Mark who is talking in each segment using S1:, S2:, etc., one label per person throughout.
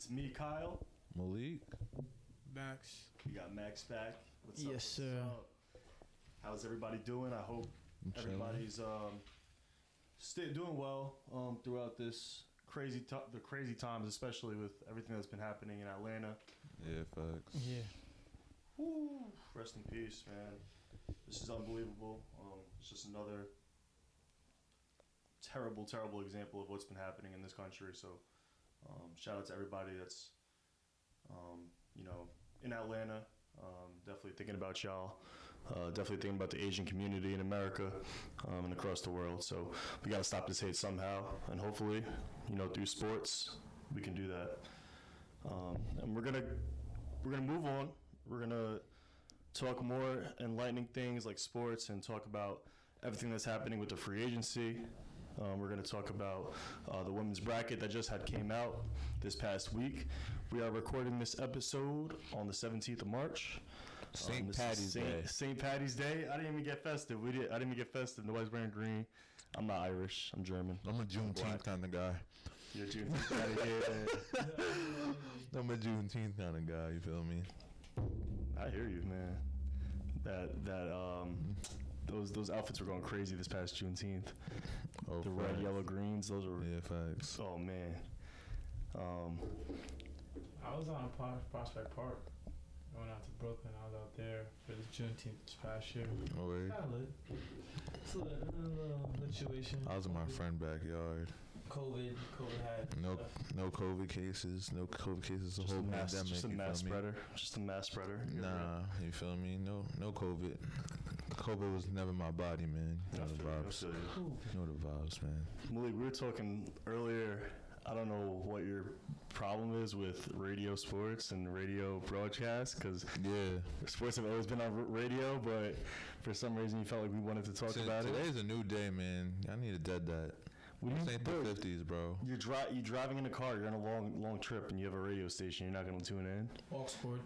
S1: It's me, Kyle.
S2: Maalik.
S3: Max.
S1: We got Max back. What's up?
S3: Yes, sir.
S1: What's up? How's everybody doing? I hope everybody's doing well throughout this the crazy times, especially with everything that's been happening in Atlanta.
S2: Yeah, facts.
S3: Yeah.
S1: Woo. Rest in peace, man. This is unbelievable. It's just another terrible example of what's been happening in this country. So shout out to everybody that's in Atlanta. Definitely thinking about y'all. Definitely thinking about the Asian community in America and across the world. So we gotta stop this hate somehow, and hopefully, through sports, we can do that. And we're gonna move on. We're gonna talk more enlightening things like sports and talk about everything that's happening with the free agency. We're going to talk about the women's bracket that just came out this past week. We are recording this episode on the 17th of March.
S2: St. Patty's Day.
S1: St. Patty's Day. I didn't even get festive. I didn't even get festive. Nobody's wearing green. I'm not Irish. I'm German.
S2: I'm a Juneteenth kind of guy.
S1: You're a Juneteenth kind of guy.
S2: I'm a Juneteenth kind of guy. You feel me?
S1: I hear you, man. Those outfits were going crazy this past Juneteenth.
S2: Oh,
S1: the
S2: facts.
S1: red, yellow, greens. Those were
S2: facts.
S1: Oh man.
S3: I was on Prospect Park. I went out to Brooklyn. I was out there for the Juneteenth this past year.
S2: Oh, wait.
S3: Kind of lit. It's a little situation.
S2: I was in my friend's backyard.
S3: COVID had
S2: No COVID cases. No COVID cases. The whole pandemic.
S1: Just a mass
S2: you feel me?
S1: spreader. Just a mass spreader.
S2: Nah, you feel me? No COVID. COVID was never my body, man. You know the vibes. You know the vibes, man.
S1: Maalik, we were talking earlier. I don't know what your problem is with radio sports and radio broadcasts, because sports have always been on radio, but for some reason you felt like we wanted to talk about it.
S2: Today's a new day, man. I need to dead that. This ain't the 50s, bro.
S1: You're driving in a car. You're on a long trip, and you have a radio station. You're not going to tune in.
S3: Oxford.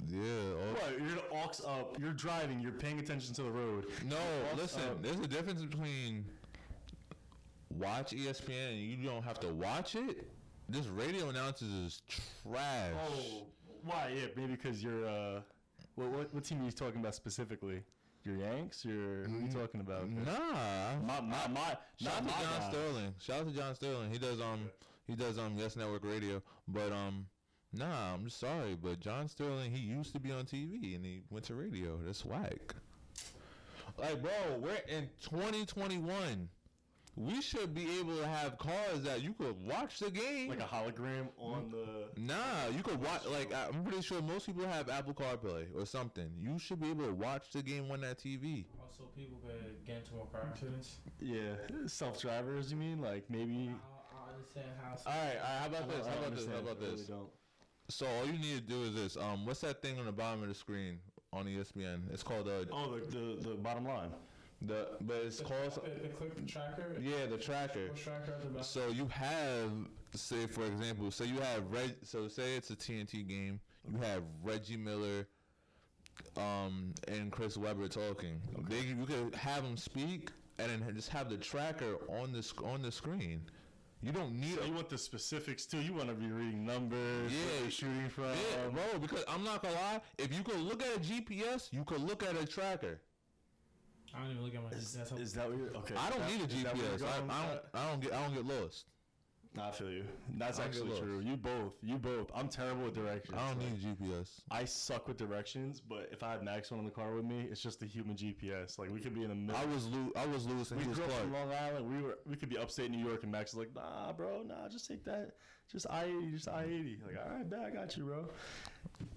S2: Yeah.
S1: What? You're gonna aux up. You're driving. You're paying attention to the road.
S2: No, listen. There's a difference between watch ESPN and you don't have to watch it. This radio announcers is trash.
S1: Oh, why? Yeah, maybe because you're. What team are you talking about specifically? Your Yanks? Who are you talking about?
S2: Nah. Shout out to John Sterling. Shout out to John Sterling. He does Yes Network Radio. But nah, I'm just sorry, but John Sterling, he used to be on TV and he went to radio. That's whack. Like, bro, we're in 2021. We should be able to have cars that you could watch the game.
S1: Like a hologram on the...
S2: Nah, you could watch... Like, I'm pretty sure most people have Apple CarPlay or something. You should be able to watch the game on that TV.
S3: Also, people could get into more car accidents.
S1: Yeah, self-drivers, you mean? Like, maybe...
S3: I understand how...
S2: Alright, how about this? How about this?
S1: Really don't.
S2: So, all you need to do is this. What's that thing on the bottom of the screen on ESPN? It's called...
S1: the bottom line.
S2: But it's called
S3: the click tracker.
S2: Yeah, the tracker.
S3: Tracker at the back.
S2: So you have, say for example, say say it's a TNT game. You have Reggie Miller, and Chris Webber talking. Okay. You could have them speak and then just have the tracker on the screen. You don't need.
S1: So you want the specifics too. You want to be reading numbers. Where you're shooting from.
S2: Yeah, bro. Because I'm not gonna lie. If you could look at a GPS, you could look at a tracker.
S3: I don't even look at my.
S1: Is that what you're okay?
S2: I don't need a GPS. I don't get lost.
S1: Nah, I feel you. That's actually true. You both. I'm terrible with directions.
S2: I don't need a GPS.
S1: I suck with directions, but if I had Maxon in the car with me, it's just a human GPS. Like we could be in the middle.
S2: I was Lewis and
S1: we
S2: he was
S1: grew up
S2: Clark.
S1: in Long Island. We could be upstate New York, and Max is like, nah, bro, just take that, just I-80, just I-80. Like, all right, bet I got you, bro.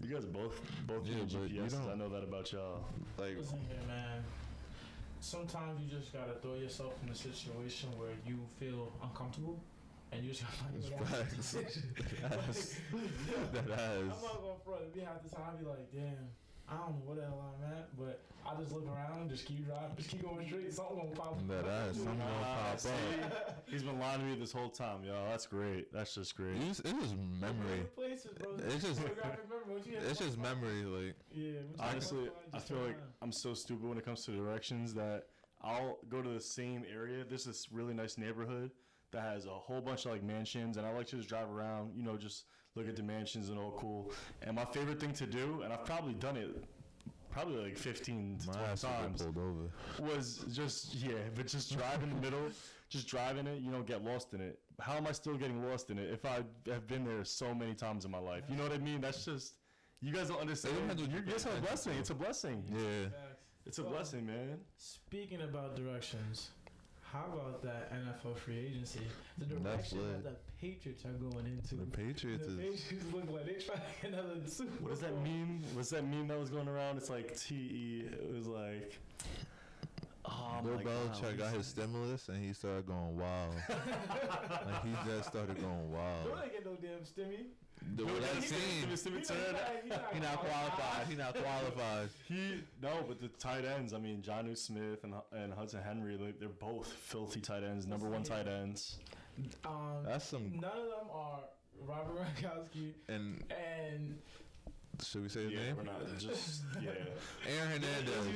S1: You guys are both need GPSs. I know that about y'all.
S2: Like,
S3: listen here, man. Sometimes you just gotta throw yourself in a situation where you feel uncomfortable, and you just gotta find a way out of the situation. I'm not going front. We have the time. Be like, damn, I don't know where the hell I'm at, but I just look around, just keep driving, just keep going straight. Something gonna pop up.
S1: He's been lying to me this whole time, y'all. That's great. That's just great.
S2: It's just memory.
S3: Places, bro.
S2: It's just memory. Like,
S3: yeah.
S1: Honestly, I feel like I'm so stupid when it comes to directions that I'll go to the same area. There's this really nice neighborhood that has a whole bunch of like mansions, and I like to just drive around, you know, just look at the mansions and all cool. And my favorite thing to do, and I've probably done it probably like 15 to 20 times,
S2: pulled over.
S1: was just but just drive in the middle, just driving it. You don't get lost in it. How am I still getting lost in it if I have been there so many times in my life? You know what I mean? That's just, you guys don't understand. It's a blessing. It's a blessing.
S2: Yeah.
S1: It's a blessing, man.
S3: Speaking about directions, how about that NFL free agency? The direction that the Patriots are going into.
S2: The Patriots
S3: look like they're trying to get another Super Bowl.
S1: What does that mean? What's that meme that was going around? It's like TE. It was like,
S2: Bill Belichick got his stimulus and he started going wild. Like he just started going wild.
S3: Don't they get no damn stimmy?
S2: He not qualified.
S1: But the tight ends. I mean, Jonnu Smith and Hudson Henry. They're both filthy tight ends. Number one tight ends.
S2: That's some.
S3: None of them are Robert Gronkowski and.
S2: Should we say his name?
S1: We're not just
S2: Aaron Hernandez.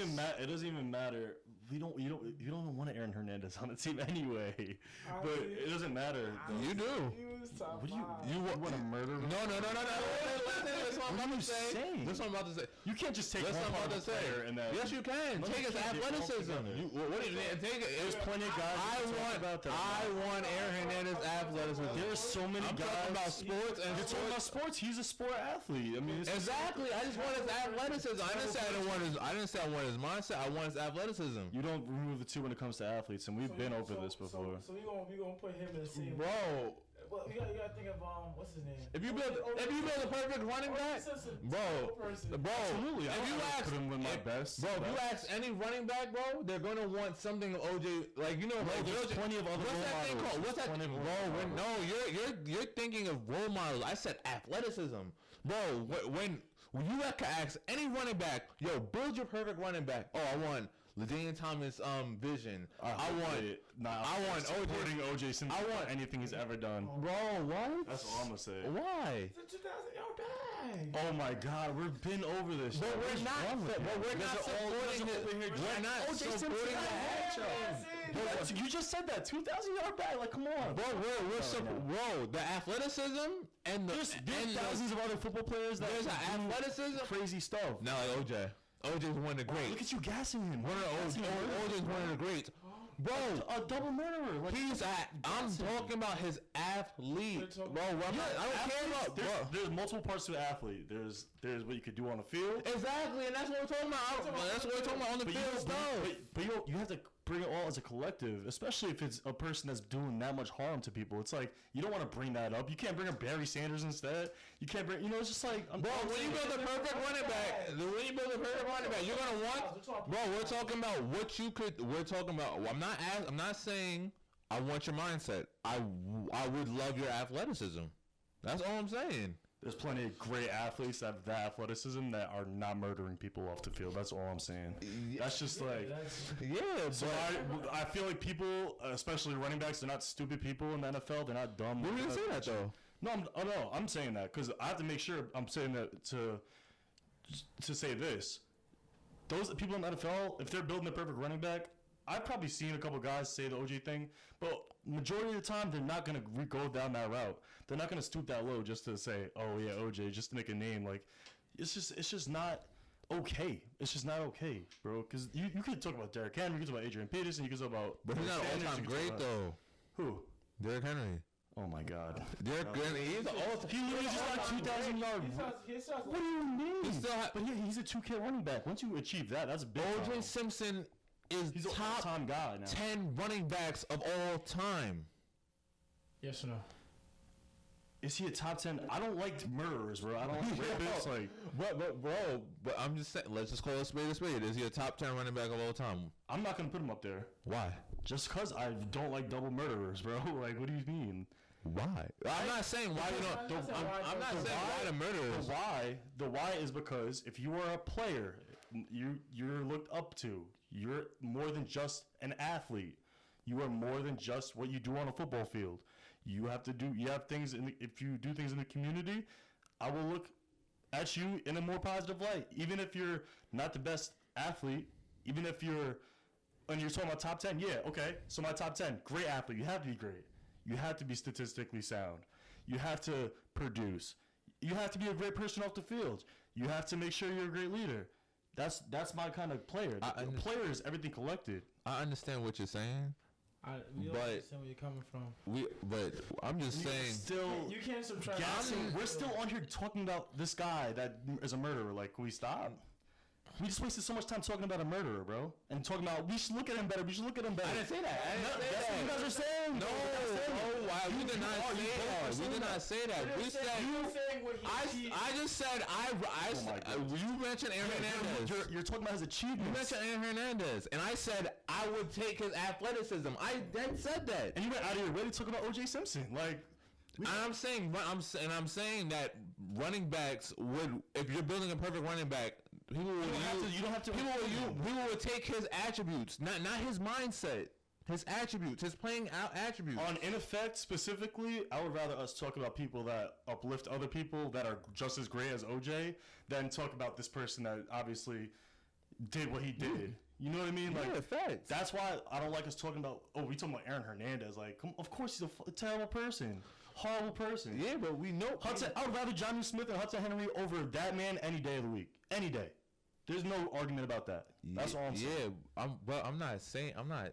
S1: It doesn't even matter. You don't want Aaron Hernandez on the team anyway. But it doesn't matter.
S2: You do.
S1: What do you want to murder?
S2: No. That's what I'm about to say. That's what I'm about to say.
S1: You can't just take one part of the player and then.
S2: Yes, you can. Take his athleticism. What do you take? There's
S1: plenty of guys.
S2: I want Aaron Hernandez's athleticism.
S1: There's so many guys.
S2: Talking about sports and
S1: you're talking about sports. He's a sport athlete. I mean,
S2: exactly. I just want his athleticism. I didn't say I want his mindset. I want his athleticism.
S1: You don't remove the two when it comes to athletes, and we've been over this before.
S3: So we gonna put him in the same.
S2: Bro.
S3: Well, you gotta think of what's his name?
S2: If you build a perfect running back, bro.
S1: Absolutely.
S2: If you ask any running back, bro, they're gonna want something of OJ. Like
S1: there's plenty of other role models.
S2: What's that thing called? No, you're thinking of role models. I said athleticism, bro. When you can ask any running back, yo, build your perfect running back. Oh, I want LaDainian Thomas vision. I want
S1: OJ Simpson. I want anything he's ever done.
S2: Bro, what?
S1: That's all I'm gonna say.
S2: Why?
S3: It's a 2,000-yard bag.
S1: Oh my God, we've been over this.
S2: But we're not supporting it. We're not supporting the.
S1: You just said that 2,000-yard bag. Like, come on,
S2: bro. The athleticism and
S1: there's thousands of other football players that
S2: there's athleticism,
S1: crazy stuff.
S2: Now like OJ. OJ's one of the greats.
S1: Look at you gassing him.
S2: OJ's one of the greats. Bro,
S1: a double murderer. Like,
S2: I'm talking about his athlete. Bro, I don't care about.
S1: There's multiple parts to an athlete. There's what you could do on the field.
S2: Exactly, and that's what we're talking about. That's what we're talking about on the field stuff.
S1: But you have to bring it all as a collective, especially if it's a person that's doing that much harm to people. It's like, you don't want to bring that up. You can't bring up Barry Sanders instead. You can't bring, it's just like,
S2: bro, when you build a perfect running back, you're going to want, bro, we're talking about what you could, I'm not saying I want your mindset. I would love your athleticism. That's all I'm saying.
S1: There's plenty of great athletes that have that athleticism that are not murdering people off the field. That's all I'm saying. That's just like... So I feel like people, especially running backs, they're not stupid people in the NFL. They're not dumb.
S2: You didn't say that, though.
S1: No, I'm saying that because I have to make sure I'm saying that to say this. Those people in the NFL, if they're building the perfect running back, I've probably seen a couple guys say the OJ thing, but majority of the time they're not going to go down that route. They're not going to stoop that low just to say, oh yeah, OJ, just to make a name. Like, it's just not okay. It's just not okay, bro. Because you could talk about Derrick Henry, you could talk about Adrian Peterson, you could talk about...
S2: But he's not all-time great, though.
S1: Who?
S2: Derrick Henry.
S1: Oh my God.
S2: Derrick Henry, he's an all-time...
S1: He literally just got 2,000 yards. What do you mean? But he's a 2K running back. Once you achieve that, that's a big
S2: OJ Simpson he's top
S1: all-time guy now.
S2: 10 running backs of all time.
S3: Yes or no?
S1: Is he a top 10? I don't like murderers, bro. I don't like rapists. Like,
S2: but I'm just saying, let's just call a spade a spade. Is he a top 10 running back of all time?
S1: I'm not going to put him up there.
S2: Why?
S1: Just because I don't like double murderers, bro. Like, what do you mean?
S2: Why? I'm not saying why you don't. I'm not saying why the murderers.
S1: The why is because if you are a player, you're looked up to. You're more than just an athlete. You are more than just what you do on a football field. You have things if you do things in the community, I will look at you in a more positive light. Even if you're not the best athlete, even if you're talking about top 10, yeah, okay. So my top 10, great athlete. You have to be great. You have to be statistically sound. You have to produce. You have to be a great person off the field. You have to make sure you're a great leader. That's my kind of player. The player is everything collected.
S2: I understand what you're saying.
S3: We don't understand where you're coming from.
S2: But I'm just saying.
S1: Still,
S3: you can't subtract.
S1: We're still on here talking about this guy that is a murderer. Like, can we stop? We just wasted so much time talking about a murderer, bro. And talking about, we should look at him better. We should look at him better.
S2: I didn't say that.
S1: That's what you guys are saying.
S2: No, wow, we did not say that. We did not say that. We said I just said you mentioned Aaron Hernandez.
S1: You're talking about his achievements.
S2: You mentioned Aaron Hernandez, and I said I would take his athleticism. I then said that.
S1: And you went out of your way to talk about O.J. Simpson, like.
S2: I'm saying that running backs would, if you're building a perfect running back, people would take his attributes, not his mindset, his attributes, his playing out attributes.
S1: On Ineafct specifically, I would rather us talk about people that uplift other people that are just as great as OJ than talk about this person that obviously did what he did. You know what I mean? Like,
S2: facts.
S1: That's why I don't like us talking about. Oh, we talking about Aaron Hernandez. Like, of course he's a terrible person, horrible person.
S2: Yeah, but we know
S1: Hudson. I would rather Johnny Smith and Hudson Henry over that man any day of the week. Any day. There's no argument about that. That's all I'm saying.
S2: Yeah, I'm not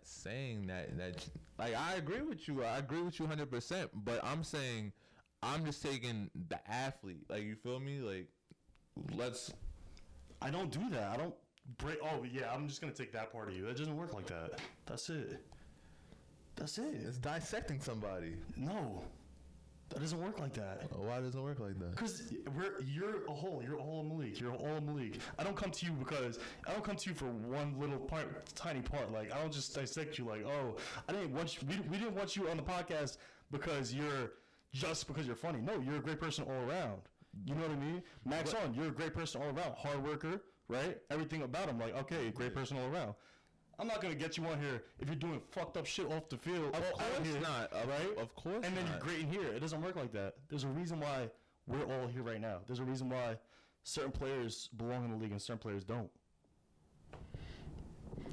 S2: saying that. Like, I agree with you. I agree with you 100%. But I'm saying, I'm just taking the athlete. Like, you feel me? Like,
S1: I don't do that. I don't break. Oh yeah, I'm just gonna take that part of you. It doesn't work like that. That's it.
S2: It's dissecting somebody.
S1: No. That doesn't work like that.
S2: Why doesn't it work like that?
S1: Because you're a whole. You're all of Maalik. You're all of Maalik. I don't come to you for one little part, tiny part. Like, I don't just dissect you. Like, oh, I didn't want you. We didn't want you on the podcast because you're funny. No, you're a great person all around. You know what I mean? Maxon, you're a great person all around. Hard worker, right? Everything about him. Like, okay, great person all around. I'm not gonna get you on here if you're doing fucked up shit off the field.
S2: Of course
S1: here,
S2: not,
S1: right?
S2: Of course.
S1: And then you're great in here. It doesn't work like that. There's a reason why we're all here right now. There's a reason why certain players belong in the league and certain players don't.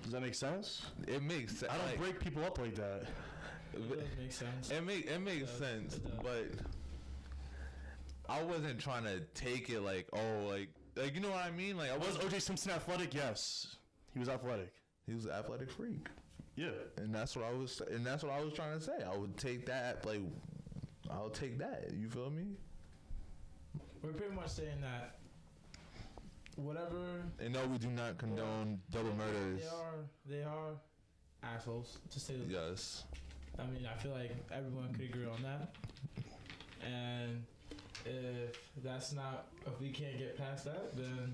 S1: Does that make sense?
S2: It makes sense.
S1: I don't break people up like that.
S3: It does make sense.
S2: It makes sense, but I wasn't trying to take it like, oh, like you know what I mean? Like,
S1: Was O.J. Simpson athletic? Yes, he was athletic.
S2: He was an athletic freak.
S1: Yeah,
S2: and that's what I was trying to say. I would take that. Like, I'll take that. You feel me?
S3: We're pretty much saying that whatever.
S2: And no, we do not condone double murders.
S3: They are assholes, to say the least.
S2: Yes.
S3: I mean, I feel like everyone could agree on that. And if we can't get past that, then.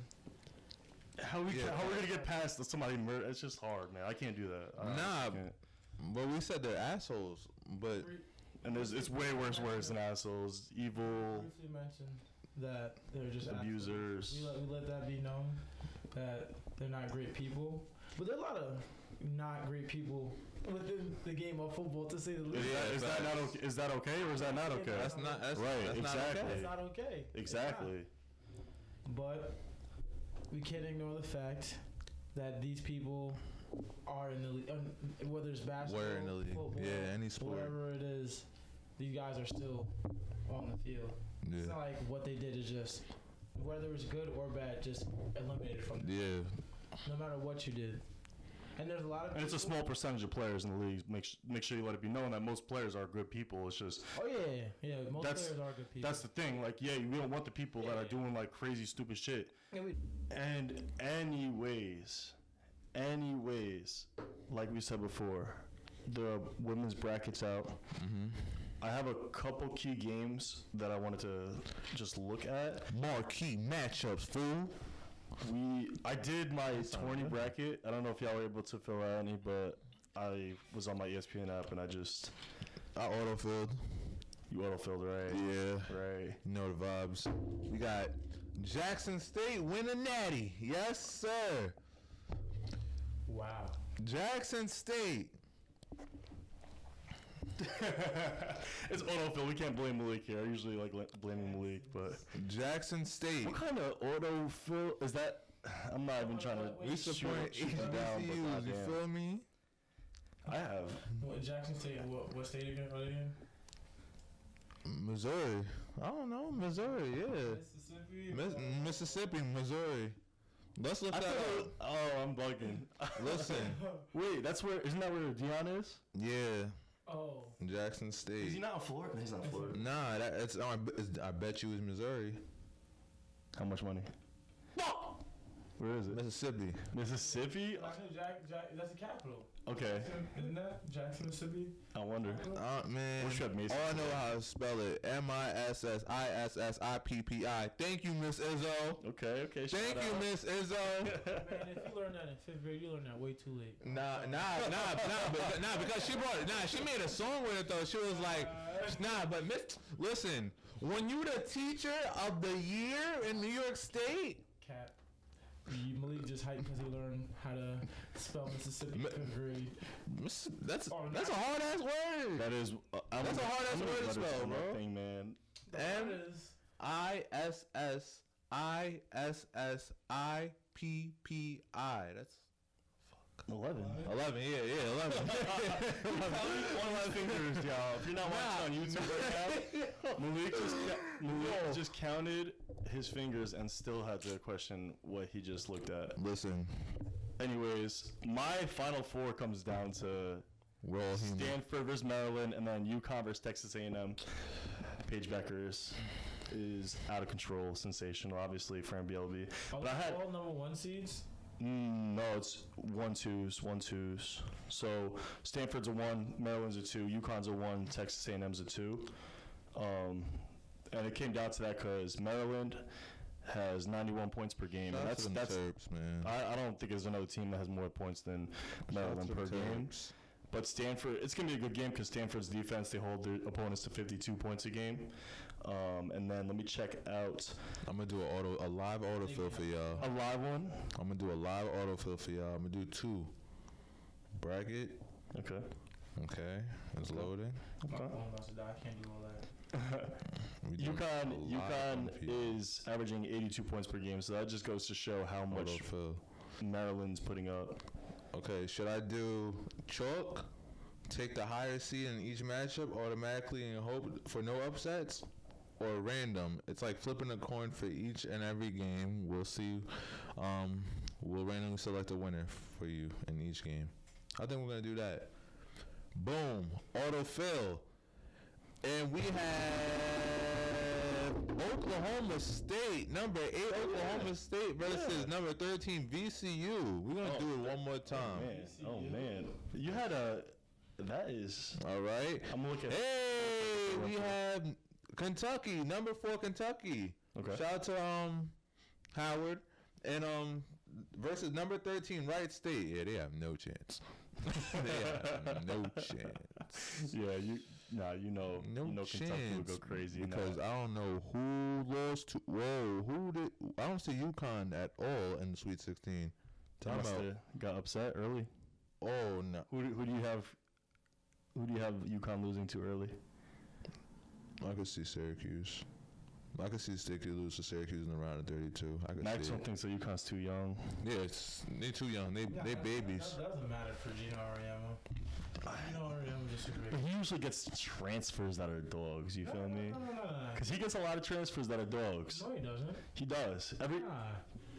S1: How we gonna get past somebody murder? It's just hard, man. I can't do that.
S2: But we said they're assholes. But
S1: it's way worse than assholes. Evil.
S3: Briefly mentioned that they're just
S1: abusers.
S3: We let that be known that they're not great people. But there are a lot of not great people within the game of football, to say the least.
S1: Is that okay or is that not okay?
S2: That's not
S1: right. Exactly.
S3: That's not okay.
S1: Exactly.
S3: But we can't ignore the fact that these people are in the league, whether it's basketball,
S2: in the league.
S3: football,
S2: any sport,
S3: whatever it is. These guys are still on the field. Yeah. It's not like what they did is just, whether it's good or bad, just eliminated from the
S2: field.
S3: No matter what you did. And there's a lot of people,
S1: and it's a small percentage of players in the league. Make sure you let it be known that most players are good people. It's just
S3: most players are good people.
S1: That's the thing. Like, we don't want the people that are doing like crazy stupid shit. And anyways, like we said before, the women's bracket's out. Mm-hmm. I have a couple key games that I wanted to just look at.
S2: Marquee matchups, fool.
S1: I did my tourney bracket. I don't know if y'all were able to fill out any, but I was on my ESPN app and I
S2: autofilled.
S1: You autofilled, right?
S2: Yeah.
S1: Right.
S2: You know the vibes. We got Jackson State winning natty. Yes, sir.
S3: Wow.
S2: Jackson State.
S1: It's autofill. We can't blame Maalik here. I usually like blaming Maalik, but
S2: Jackson State.
S1: What kind of autofill is that? I'm not even trying to.
S2: We support HBCUs. You feel me?
S1: I have.
S3: What, Jackson State? What state again?
S2: Missouri. I don't know. Missouri, yeah. Mississippi, Missouri. Let's look that up.
S1: Oh, I'm bugging.
S2: Listen.
S1: Wait, isn't that where Deion is?
S2: Yeah.
S3: Oh.
S2: Jackson State.
S1: Is he not in Florida? He's not in Florida.
S2: Nah, I bet you it's Missouri.
S1: How much money? No! Where is it?
S2: Mississippi.
S1: Mississippi?
S3: That's the capital.
S1: Okay.
S3: Isn't that Jackson, Mississippi?
S1: I wonder.
S2: Man.
S1: All
S2: I know how to spell it. Mississippi. Thank you, Miss Izzo.
S1: Okay.
S2: Thank you, Miss Izzo.
S3: Man, if you learned that in 5th grade, you learned that way too late.
S2: Nah, because she made a song with it though. She was like, listen, when you the teacher of the year in New York State.
S3: Cap. Maalik just hyped because he learned how to spell Mississippi in 5th grade.
S2: That's a hard ass word.
S1: That is.
S2: That's a hard ass word to spell, bro.
S1: Thing, man.
S2: MISSISSIPPI. That's
S1: 11.
S2: 11. Yeah, 11.
S1: 11 fingers, y'all. If you're not watching on YouTube right now, Maalik just counted his fingers and still had to question what he just looked at.
S2: Listen.
S1: Anyways, my final four comes down to Stanford versus Maryland, and then UConn versus Texas A&M. Paige Beckers is out of control, sensational. Obviously, Fran BLB.
S3: But I had all number 1 seeds.
S1: No, it's 1-2s. So Stanford's a 1, Maryland's a 2, UConn's a 1, Texas A&M's a 2. And it came down to that because Maryland has 91 points per game.
S2: Shout
S1: and
S2: that's Terps, man.
S1: I don't think there's another team that has more points than Maryland per game. But Stanford, it's going to be a good game because Stanford's defense, they hold their opponents to 52 points a game. And then let me check out.
S2: I'm going to do a live autofill for y'all.
S1: A live one?
S2: I'm going to do a live autofill for y'all. I'm going to do 2. Bracket.
S1: Okay.
S2: It's loading.
S3: Okay. I'm about to die. I can't do all that.
S1: UConn is averaging 82 points per game, so that just goes to show how much Maryland's putting up.
S2: Okay, should I do chalk, take the higher seed in each matchup automatically and hope for no upsets, or random? It's like flipping a coin for each and every game. We'll see. We'll randomly select a winner for you in each game. I think we're going to do that. Boom. Autofill. And we have Oklahoma State, number 8 Oklahoma State versus number 13 VCU. We're going to do it one more time.
S1: Oh, man. You had that is.
S2: All right.
S1: I'm looking.
S2: Hey, we have Kentucky, number 4 Kentucky.
S1: Okay.
S2: Shout out to Howard. And versus number 13 Wright State. Yeah, they have no chance. They have no chance.
S1: Yeah, you know Kentucky would go crazy
S2: because I don't know who lost to. I don't see UConn at all in the Sweet 16.
S1: Got upset early.
S2: Oh no.
S1: Who do you have? Who do you have UConn losing to early?
S2: I could see Syracuse. I could see Sticky lose to Syracuse in the round of 32.
S1: Maxon thinks that UConn's too young.
S2: Yeah, they too young. They babies.
S3: That doesn't matter for Gino Auriemma. Gino Auriemma just
S1: But he usually gets transfers that are dogs. You feel me?
S3: No.
S1: Because he gets a lot of transfers that are dogs.
S3: No, he doesn't.
S1: He does.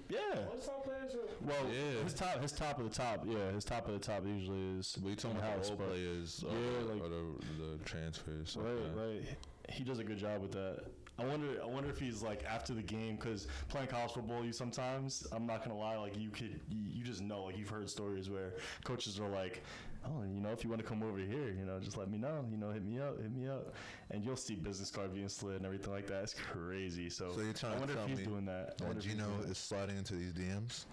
S1: Yeah.
S3: What top players are?
S1: Well, yeah. His top of the top. Yeah, his top of the top usually is.
S2: But you talking about the old players? Or the transfers.
S1: Right. He does a good job with that. I wonder if he's like after the game, because playing college football, I'm not gonna lie, like you just know, like you've heard stories where coaches are like, oh, if you want to come over here, just let me know, hit me up, and you'll see business card being slid and everything like that. It's crazy. So
S2: you're trying to tell me
S1: if he's doing that.
S2: Gino is sliding into these DMs?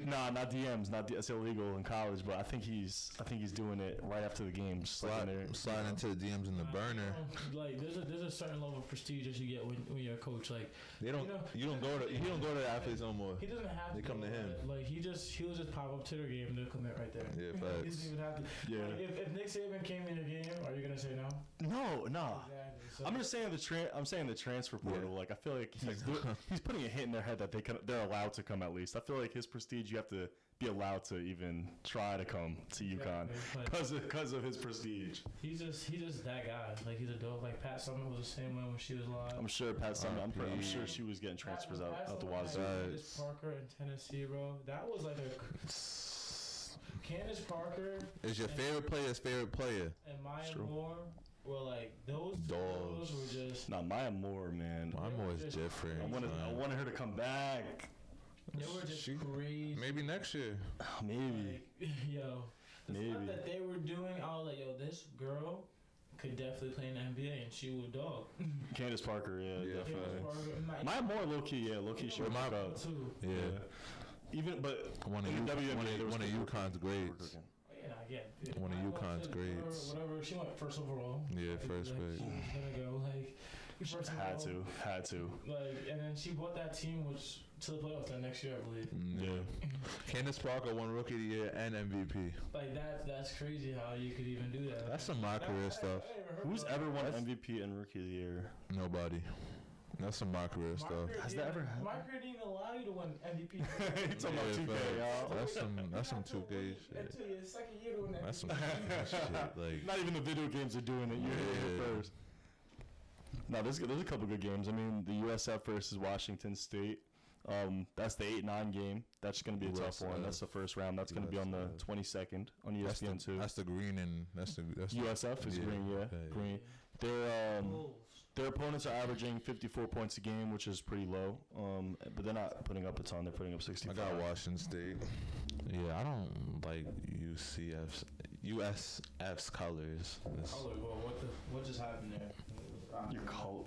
S1: Not DMs, it's illegal in college, but I think he's doing it right after the game,
S2: sliding into the DMs in the burner.
S3: Like there's a certain level of prestige that you get when you're a coach. Like
S2: he don't go to the athletes no more.
S3: He doesn't have.
S2: They come to him.
S3: Like he'll just pop up to their game and they'll commit right there.
S2: Yeah, facts.
S3: doesn't even have to.
S1: Yeah.
S3: Like, if Nick Saban came in your game, are you gonna say no?
S1: No.
S3: Exactly. So
S1: I'm just saying I'm saying the transfer portal. Like I feel like he's putting a hit in their head that they're allowed to come at least. I feel like his prestige, you have to be allowed to even try to come to UConn because of his prestige.
S3: He's just that guy. Like he's a dope. Like Pat Summitt was the same way when she was live.
S1: I'm sure Pat Summitt. I'm sure she was getting transfers out the wazoo.
S3: Candace Parker in Tennessee, bro. That was like a. Candace Parker
S2: is your favorite player's favorite player.
S3: And Maya Moore were like those dogs were just.
S1: Nah, Maya Moore, man.
S2: Maya Moore is different.
S1: I wanted her to come back.
S3: They were just crazy.
S2: Maybe next year.
S1: Maybe.
S3: Like, yo, the stuff that they were doing, I was like, yo, this girl could definitely play in the NBA, and she would dog.
S1: Candace Parker, definitely.
S3: Maya
S1: Moore, low key, she would look up
S3: too.
S2: Yeah.
S1: Even, but
S2: one of UConn's grades. One of UConn's grades.
S3: Whatever. She went first overall.
S2: Yeah, first pick.
S3: She was gonna go
S1: had to.
S3: Like, and then she brought that team to the playoffs that next year, I believe.
S1: Yeah.
S2: Candace Parker won Rookie of the Year and MVP.
S3: Like that's crazy how you could even do that.
S2: That's some my career stuff.
S1: Who's ever won MVP and Rookie of the Year?
S2: Nobody. That's some my career stuff.
S1: Has that ever happened?
S3: My career didn't even allow you to win MVP.
S1: You talking about 2K, y'all?
S2: That's some 2K shit.
S3: Until your second year to win
S2: That's some shit. Like,
S1: not even the video games are doing it. You're here first. No, there's a couple good games. I mean, the USF versus Washington State. That's the 8-9 game. That's going to be a tough one. That's the first round. That's going to be on the 22nd on ESPN too.
S2: That's the green and that's
S1: USF is green. Yeah, green. Their opponents are averaging 54 points a game, which is pretty low. But they're not putting up a ton. They're putting up 65.
S2: I got Washington State. Yeah, I don't like USF's colors.
S3: What just happened there?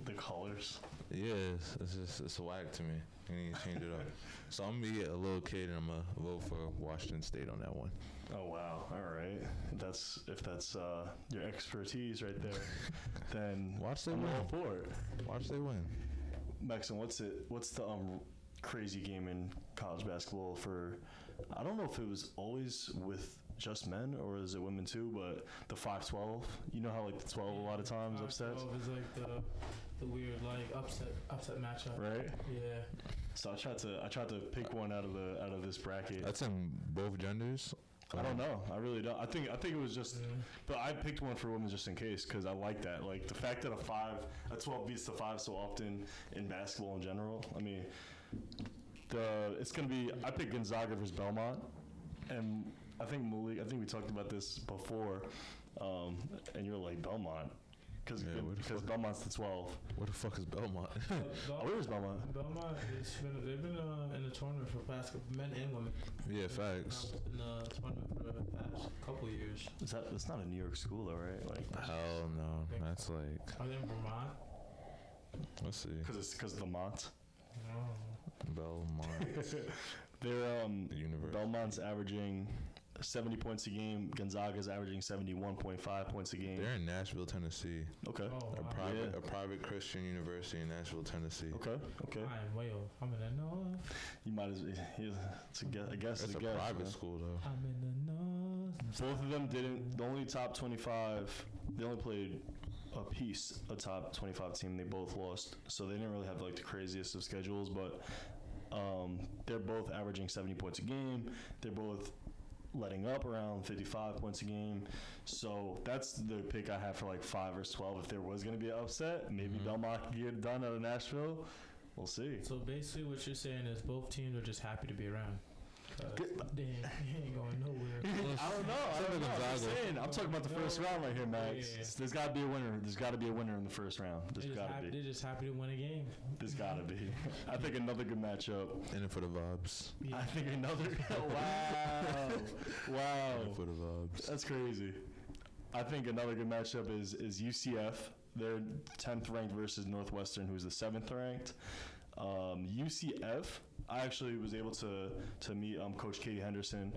S1: The colors.
S2: Yeah, it's whack to me. You need to change it up. So I'm gonna be a little kid and I'm gonna vote for Washington State on that one.
S1: Oh wow! All right, if that's your expertise right there, then
S2: watch they
S1: I'm
S2: win.
S1: all for it.
S2: Watch they win.
S1: Maxon, what's the crazy game in college basketball for? I don't know if it was always with just men or is it women too, but the 5-12. You know how like the 12 a lot of times upsets.
S3: 5-12 is like the weird like upset matchup.
S1: Right.
S3: Yeah.
S1: So I tried to pick one out of this bracket.
S2: That's in both genders.
S1: I don't know. I really don't. I think it was just, but I picked one for women just in case because I like that. Like the fact that a 12 beats the 5 so often in basketball in general. I mean, it's gonna be. I picked Gonzaga versus Belmont, and I think Maalik. I think we talked about this before, and you're like Belmont. Because Belmont's the 12.
S2: Where the fuck is Belmont?
S1: Where is Belmont?
S3: Belmont they've been in the tournament for basketball, men and women.
S2: Yeah, facts.
S3: In the tournament for the past couple of years.
S1: That's not a New York school though, right? Like
S2: hell no. That's like.
S3: Are they in Vermont?
S2: Let's see.
S1: Because Vermont.
S3: No.
S2: Belmont.
S1: They're Belmont's averaging 70 points a game. Gonzaga's averaging 71.5 points a game.
S2: They're in Nashville, Tennessee.
S1: Okay.
S2: A private Christian university in Nashville, Tennessee.
S1: Okay.
S3: I'm way off. I'm in the north.
S1: You might as well. I guess
S2: it's a private school though.
S3: I'm in the north.
S1: Both of them didn't. The only top 25. They only played a top 25 team. They both lost, so they didn't really have like the craziest of schedules. But they're both averaging 70 points a game. They're both letting up around 55 points a game. So that's the pick I have for like 5 versus 12. If there was going to be an upset, maybe Belmont could get it done out of Nashville. We'll see.
S3: So basically what you're saying is both teams are just happy to be around. They ain't going nowhere.
S1: I don't know. I'm talking about the first round right here, Max. Yeah. There's got to be a winner. There's got to be a winner in the first round. There's got to be.
S3: They're just happy to win a game.
S1: There's got to be. I think another good matchup.
S2: In it for the vibes.
S1: Yeah. I think another. Wow.
S2: For the vibes.
S1: That's crazy. I think another good matchup is UCF. They're 10th ranked versus Northwestern, who's the 7th ranked. UCF. I actually was able to meet Coach Katie Henderson.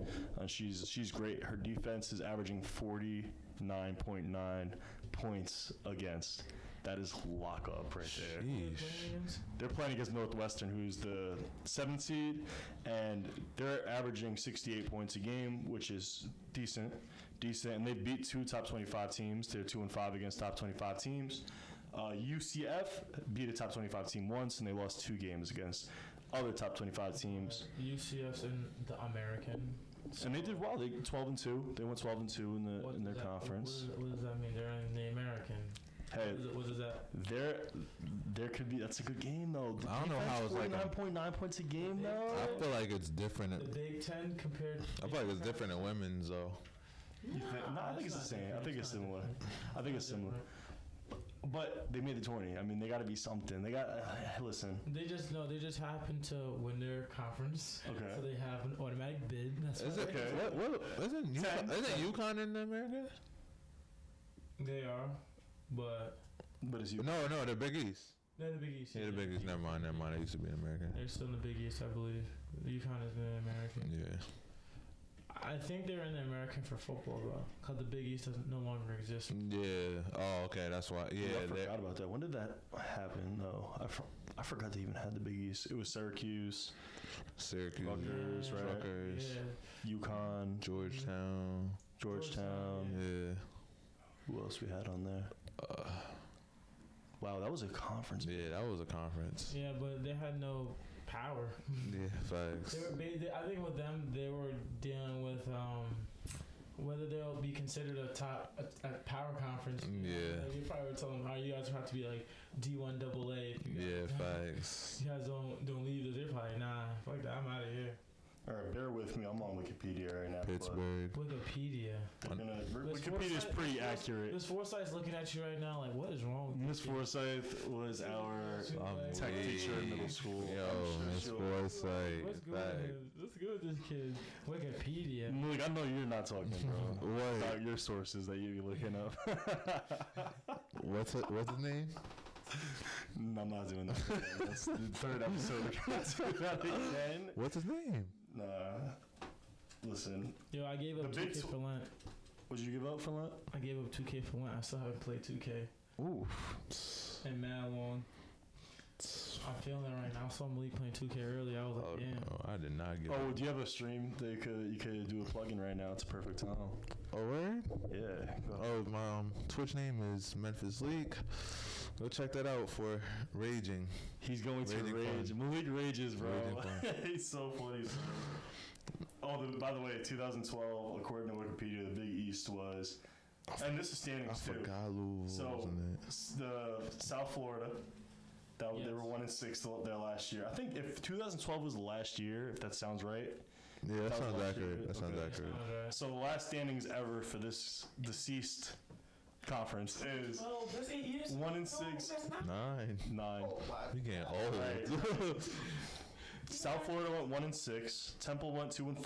S1: She's great. Her defense is averaging 49.9 points against. That is lock up right there.
S2: Sheesh.
S1: They're playing against Northwestern, who's the 7th seed, and they're averaging 68 points a game, which is decent. And they beat 2 top 25 teams. They're 2-5 against top 25 teams. UCF beat a top 25 team once, and they lost 2 games against other top 25 teams.
S3: UCF's in the American.
S1: And they did well. They 12-2. They went 12-2 in their conference.
S3: What does that mean? They're in the American.
S1: Hey,
S3: what is that?
S1: There could be. That's a good game though.
S2: I don't know how it's like
S1: 49.9 points a game though.
S2: I feel like it's different.
S3: The Big Ten compared.
S2: I feel like it's different in women's though.
S1: You think? No, I think it's the same. I think it's similar. I think it's similar. But they made the tourney. I mean, they got to be something. They got. Listen.
S3: They just happen to win their conference. Okay. So they have an automatic bid. That's
S2: is it okay? What isn't UConn in America?
S3: They are, but
S1: is you?
S2: No, the Big East.
S3: They're the Big East.
S2: Yeah, the Big East. Never mind. They used to be in America.
S3: They're still in the Big East, I believe. The UConn is in the American.
S2: Yeah.
S3: I think they're in the American for football, though, because the Big East doesn't no longer exist.
S2: Yeah. Oh, okay. That's why. Yeah.
S1: I forgot about that. When did that happen? No, I forgot they even had the Big East. It was Syracuse, Rutgers, right?
S2: Rutgers,
S1: UConn,
S2: Georgetown. Yeah.
S1: Who else we had on there? Wow, that was a conference.
S2: Yeah, that was a conference.
S3: Yeah, but they had no power.
S2: Yeah, facts.
S3: I think with them, they were dealing with whether they'll be considered a power conference.
S2: Yeah.
S3: Like you probably would tell them, you guys have to be like D1 AA.
S2: Yeah, facts.
S3: You guys don't leave. They're probably fuck that. I'm out of here.
S1: All right, bear with me. I'm on Wikipedia right now.
S2: Pittsburgh.
S3: Wikipedia.
S1: Wikipedia is pretty accurate.
S3: Miss Forsyth's looking at you right now like, what is wrong with
S1: Miss Forsyth was our tech teacher in middle school.
S2: Yo, Miss Forsyth.
S3: What's good with this kid? Wikipedia.
S1: Malik, I know you're not talking, bro.
S2: What?
S1: About your sources that you be looking up.
S2: What's his name?
S1: No, I'm not doing that again. That's the 3rd episode. We're going to do that again.
S2: What's his name?
S1: Nah. Listen.
S3: Yo, I gave up 2K for Lent.
S1: What'd you give up for Lent?
S3: I gave up 2K for Lent. I still haven't played 2K.
S2: Ooh.
S3: And mad long. I'm feeling it right now. I saw Maalik playing 2K earlier. I was like, yeah.
S2: No, I did not give
S1: up. Do you have a stream that you could do a plug-in right now? It's a perfect time.
S2: Oh, word?
S1: Yeah.
S2: My Twitch name is Memphis Leek. Go check that out for Raging.
S1: He's going to rage. Maalik rages, bro. He's so funny. By the way, 2012, according to Wikipedia, the Big East was, and this is standings too.
S2: I forgot Louisville.
S1: So the South Florida, they were 1-6 their last year. I think if 2012 was the last year, if that sounds right.
S2: Yeah, that sounds accurate. That sounds accurate.
S1: So the last standings ever for this deceased conference is 1-6. 9.
S2: You getting old.
S1: Right. South Florida went 1-6. Temple went 2-5.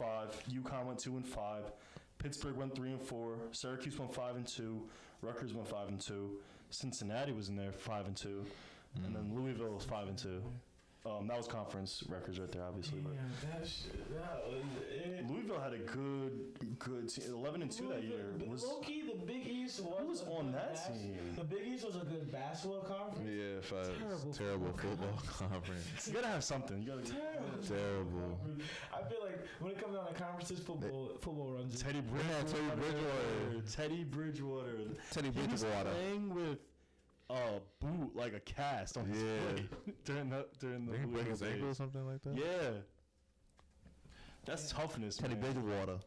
S1: UConn went 2-5. Pittsburgh went 3-4. Syracuse went 5-2. Rutgers went 5-2. Cincinnati was in there 5-2, and then Louisville was 5-2. That was conference records right there, obviously.
S3: Yeah, that was it.
S1: Louisville had a good team, 11-2 that year.
S3: Low-key, the Big East
S1: was on that team.
S3: The Big East was a good basketball conference.
S2: Yeah, terrible football conference.
S1: You gotta have something.
S2: Terrible.
S3: I feel like when it comes down to conferences, football runs.
S1: Teddy Bridgewater. He was playing with boot like a cast on his foot during the
S2: Did he break his ankle or something like that?
S1: Yeah. That's toughness,
S2: Teddy Bridgewater.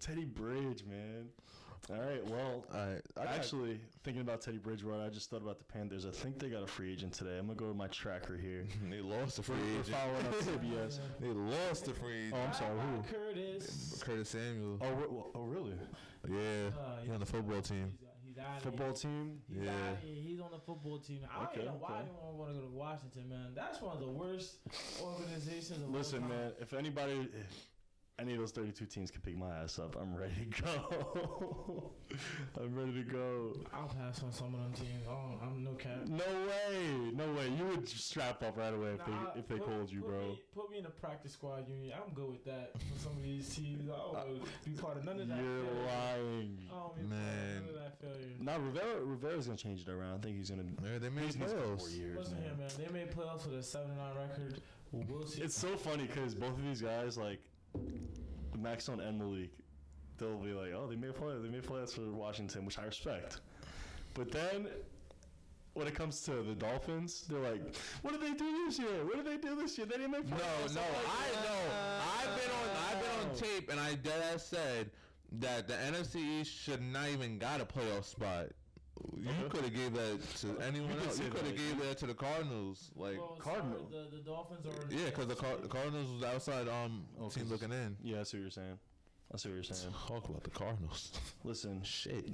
S1: Teddy Bridge, man. All right, well, actually, thinking about Teddy Bridgewater, I just thought about the Panthers. I think they got a free agent today. I'm going to go with my tracker here.
S2: They lost the free agent.
S1: We're following up CBS.
S2: They lost the free agent.
S1: Oh, I'm sorry, who?
S2: Curtis Samuel.
S1: Oh, really?
S2: Yeah, he's on the football team.
S1: Football team?
S3: Yeah. He's on the football team. I don't know why anyone want to go to Washington, man. That's one of the worst organizations of
S1: Listen,
S3: all time.
S1: man, if any of those 32 teams can pick my ass up, I'm ready to go. I'm ready to go.
S3: I'll pass on some of them teams. I'm no cap.
S1: No way. You would strap up right away if they called you, bro.
S3: Put me in a practice squad unit. I'm good with that. For some of these teams, I don't want to be part of none of that.
S1: You're lying.
S2: Man,
S3: failure.
S1: Nah, Rivera's gonna change it around. I think he's gonna.
S2: Yeah, they made
S1: He's got
S2: playoffs.
S1: 4 years,
S3: Listen here, man. They made playoffs with a 7-9 record. We'll see.
S1: It's so funny because both of these guys, like Maxon and Maalik, they'll be like, "Oh, they made playoffs for Washington," which I respect. But then, when it comes to the Dolphins, they're like, "What did they do this year? What did they do this year? They didn't make playoffs."
S2: No, I know. I've been on tape, and I dead ass said that the NFC East should not even got a playoff spot. You could have gave that to anyone else. You could have gave that to the Cardinals, like
S1: Cardinals.
S3: The Dolphins are.
S2: Yeah, because the Cardinals was outside team looking in.
S1: Yeah, I see what you're saying.
S2: Talk about the Cardinals.
S1: Listen,
S2: Shit.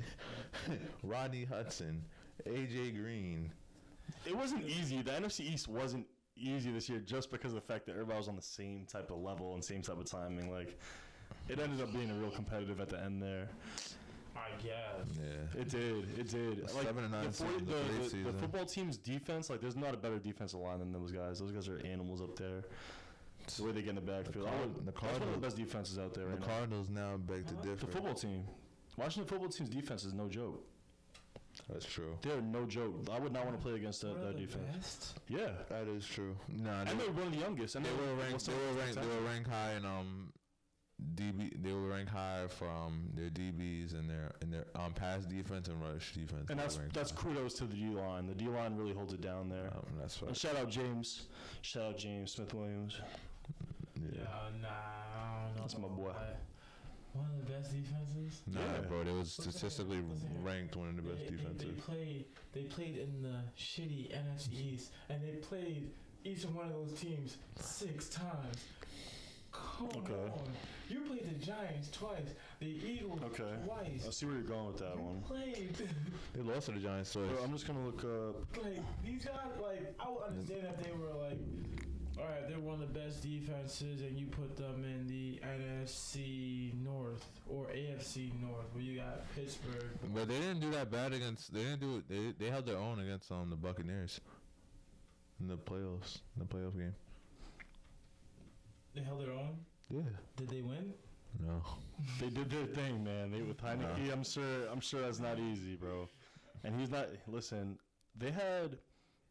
S2: Rodney Hudson, AJ Green.
S1: it wasn't easy. The NFC East wasn't easy this year just because of the fact that everybody was on the same type of level and same type of timing. Like, it ended up being a real competitive at the end there.
S3: I guess.
S2: Yeah.
S1: It did. Like
S2: 7-9 season,
S1: the football team's defense, like there's not a better defensive line than those guys. Those guys are animals up there. The way they get in the backfield. That's one of the best defenses out there right
S2: The
S1: now.
S2: Cardinals now beg to differ.
S1: The football team. Washington football team's defense is no joke.
S2: That's true.
S1: They're no joke. I would not want to play against that defense.
S3: Best?
S1: Yeah.
S2: That is true. Nah,
S1: And they were one of the youngest. And
S2: They were ranked high in DB. They were ranked high from their DBs and their pass defense and rush defense.
S1: And that's kudos to the D line. The D line really holds it down there.
S2: That's right.
S1: And shout out James Smith-Williams.
S3: Yeah, nah, I don't know.
S1: That's my boy.
S3: One of the best defenses.
S2: Nah,
S1: Yeah.
S2: bro, they was statistically ranked one of the best defenses.
S3: They played in the shitty NFC East, and they played each one of those teams 6 times. Come on. You played the Giants twice, the Eagles twice.
S1: I see where you're going with that one.
S3: Played.
S2: They lost to the Giants twice.
S1: Bro, I'm just gonna look up.
S3: Like, these guys, like, I would understand if they were like, all right, they're one of the best defenses, and you put them in the NFC North or AFC North, where you got Pittsburgh.
S2: But they didn't do that bad against. They didn't do it. They held their own against the Buccaneers in the playoffs. In the playoff game.
S3: They held their own.
S2: Yeah.
S3: Did they win?
S2: No.
S1: They did their thing, man. They with Heineke. I'm sure that's not easy, bro. And he's not. Listen, they had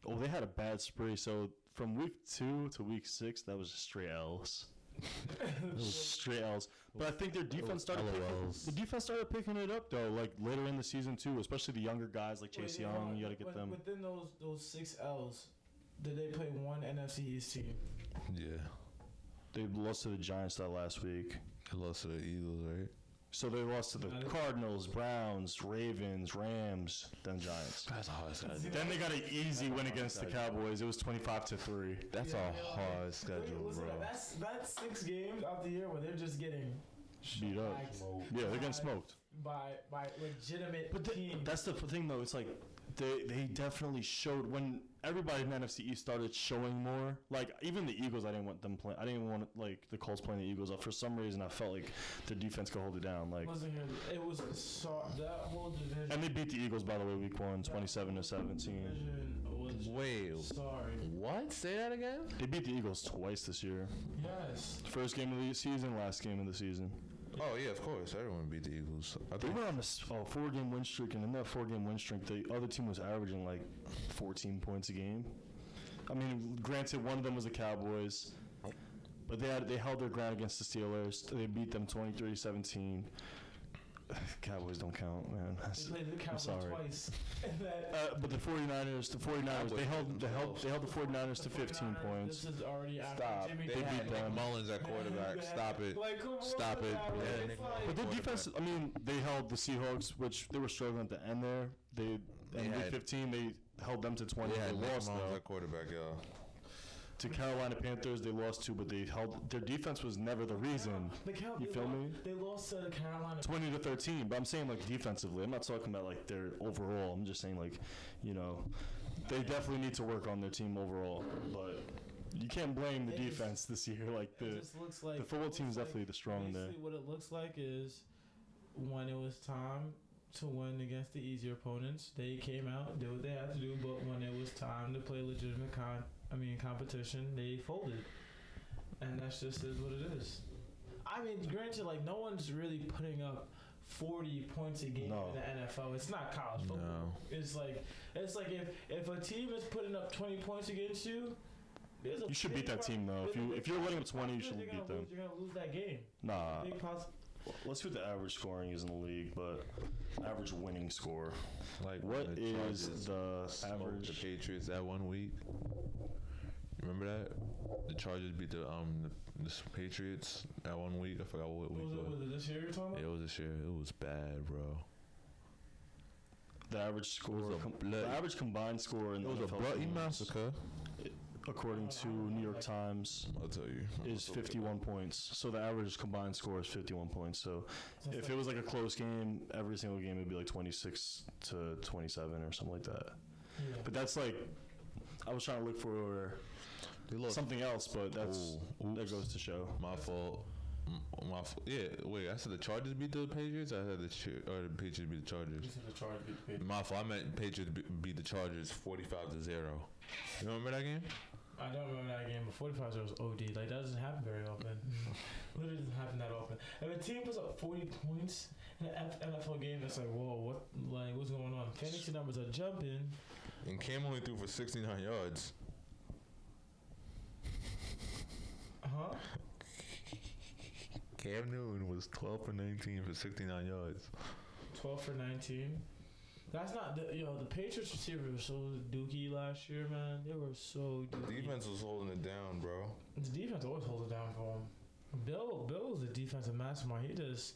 S1: a bad spree. So from week 2 to week 6, that was just straight L's. It was straight L's. But I think their defense started. The defense started picking it up though, like later in the season too. Especially the younger guys like Chase Young. You got to get them.
S3: Within those 6 L's, did they play one NFC East team?
S2: Yeah.
S1: They lost to the Giants that last week.
S2: They lost to the Eagles, right?
S1: So they lost to the Cardinals, Browns, Ravens, Rams, then Giants.
S2: That's a hard schedule.
S1: Then they got an easy win against the Cowboys. It was 25-3.
S2: That's a hard schedule,
S3: listen,
S2: bro.
S3: That's 6 games out the year where they're just getting
S1: Beat up. Yeah, they're getting smoked.
S3: by legitimate teams.
S1: That's the thing, though. It's like they definitely showed when everybody in the NFC East started showing more. Like even the Eagles, I didn't want them playing. I didn't want like the Colts playing the Eagles. For some reason, I felt like their defense could hold it down. Like
S3: Listen here, it was that whole division.
S1: and they beat the Eagles by the way, week 1, 27-17.
S3: Division was
S2: Wait.
S3: sorry.
S2: What? Say that again?
S1: They beat the Eagles twice this year.
S3: Yes.
S1: First game of the season, last game of the season.
S2: Oh yeah, of course. Everyone beat the Eagles.
S1: They were on a 4-game win streak, and in that 4-game win streak, the other team was averaging like 14 points a game. I mean, granted, one of them was the Cowboys, but they held their ground against the Steelers. They beat them 23-17. Cowboys don't count, man.
S3: They played the Cowboys twice.
S1: But the 49ers, they held the 49ers to 15 points.
S3: This is already after
S2: Stop.
S3: Jimmy.
S2: They had Nick Mullins at quarterback. Stop it.
S3: Like, come on,
S2: Stop it.
S3: man.
S2: Yeah,
S3: It's
S2: Nick
S3: like-
S1: But their defense, I mean, they held the Seahawks, which they were struggling at the end there. In week 15, they held them to 20.
S2: Yeah,
S1: They
S2: Nick
S1: lost,
S2: Mullins
S1: though.
S2: at quarterback, y'all.
S1: To Carolina Panthers, they lost 2, but they held. Their defense was never the reason. You feel me?
S3: They lost to the Carolina.
S1: 20-13, but I'm saying like defensively. I'm not talking about like their overall. I'm just saying like, they definitely need to work on their team overall. But you can't blame the defense this year. Like
S3: It just looks like
S1: the football team is
S3: like-
S1: definitely the strong there.
S3: Basically, what it looks like is when it was time to win against the easier opponents, they came out, did what they had to do. But when it was time to play legitimate competition, they folded, and that's just is what it is. I mean, granted, like no one's really putting up 40 points a game in the NFL. It's not college football.
S2: No.
S3: It's like if a team is putting up 20 points against you,
S1: you should beat that team though. If you're winning 20, you should beat them.
S3: You're gonna lose that game.
S1: Nah. Let's see what the average scoring is in the league, but average winning score.
S2: Like
S1: what is the average?
S2: The Patriots that 1 week. Remember that? The Chargers beat the Patriots that 1 week. I forgot what week.
S3: Was it this year you're talking about?
S2: Yeah, it was this year. It was bad, bro.
S1: The average score, the average combined score in the NFL
S2: was a bloody massacre.
S1: According to New York Times,
S2: I'll tell you,
S1: is 51 points. So the average combined score is 51 points. So if it was like a close game, every single game would be like 26 to 27 or something like that. Yeah. But that's like, I was trying to look for something else, but that goes to show.
S2: My fault. Yeah, wait. I said the Chargers beat the Patriots. I said the Patriots beat the Chargers.
S3: You said the Chargers beat the Patriots.
S2: My fault. I meant Patriots beat the Chargers 45-0. You remember that game?
S3: I don't remember that game, but 45-0 was OD. Like, that doesn't happen very often. Literally doesn't happen that often. If a team puts up 40 points in an NFL game, it's like, whoa, what's going on? Fantasy numbers are jumping.
S2: And Cam only threw for 69 yards.
S3: Huh?
S2: Cam Newton was 12 for 19 for 69 yards.
S3: 12 for 19. That's not the Patriots receivers were so dookie last year, man. They were so dookie.
S2: The defense was holding it down, bro.
S3: The defense always holds it down for him. Bill was the defensive mastermind. He just,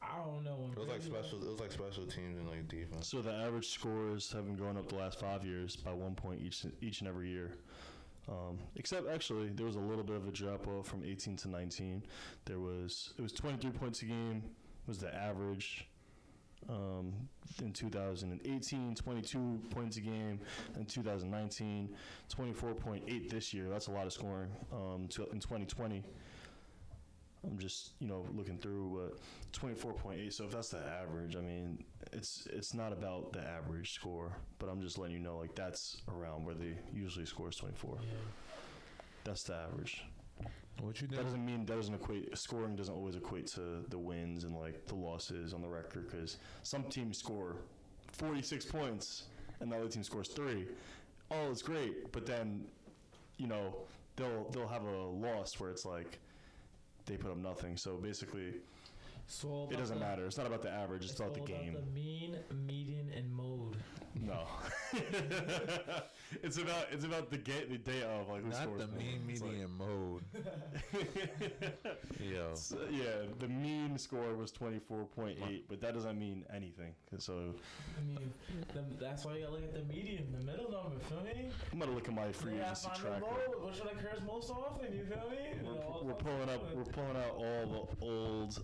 S3: I don't know.
S2: It was like special teams and like defense.
S1: So the average scores have been going up the last 5 years by 1 point each and every year. Except actually, there was a little bit of a drop off from 18 to 19. It was 23 points a game was the average. In 2018, 22 points a game. In 2019, 24.8 this year. That's a lot of scoring. In 2020, I'm just looking through, but 24.8. So if that's the average, I mean, it's not about the average score, but I'm just letting you know, like, that's around where they usually scores 24. Yeah. That's the average.
S2: What you think?
S1: That doesn't equate. Scoring doesn't always equate to the wins and like the losses on the record, because some teams score 46 points and the other team scores 3. Oh, it's great, but then they'll have a loss where it's like they put up nothing. So basically, it doesn't matter. It's not about the average. It's about the game.
S3: About the mean, median, and mode.
S1: No, it's about the day of, like, who
S2: not
S1: scores
S2: the mean, median, mode.
S1: The mean score was 24.8, but that doesn't mean anything. So
S3: I mean, that's why you gotta look at the median, the middle number. Feel me?
S1: I'm gonna look at my free agency tracker.
S3: Which one occurs most often? You feel me?
S1: We're pulling out all the old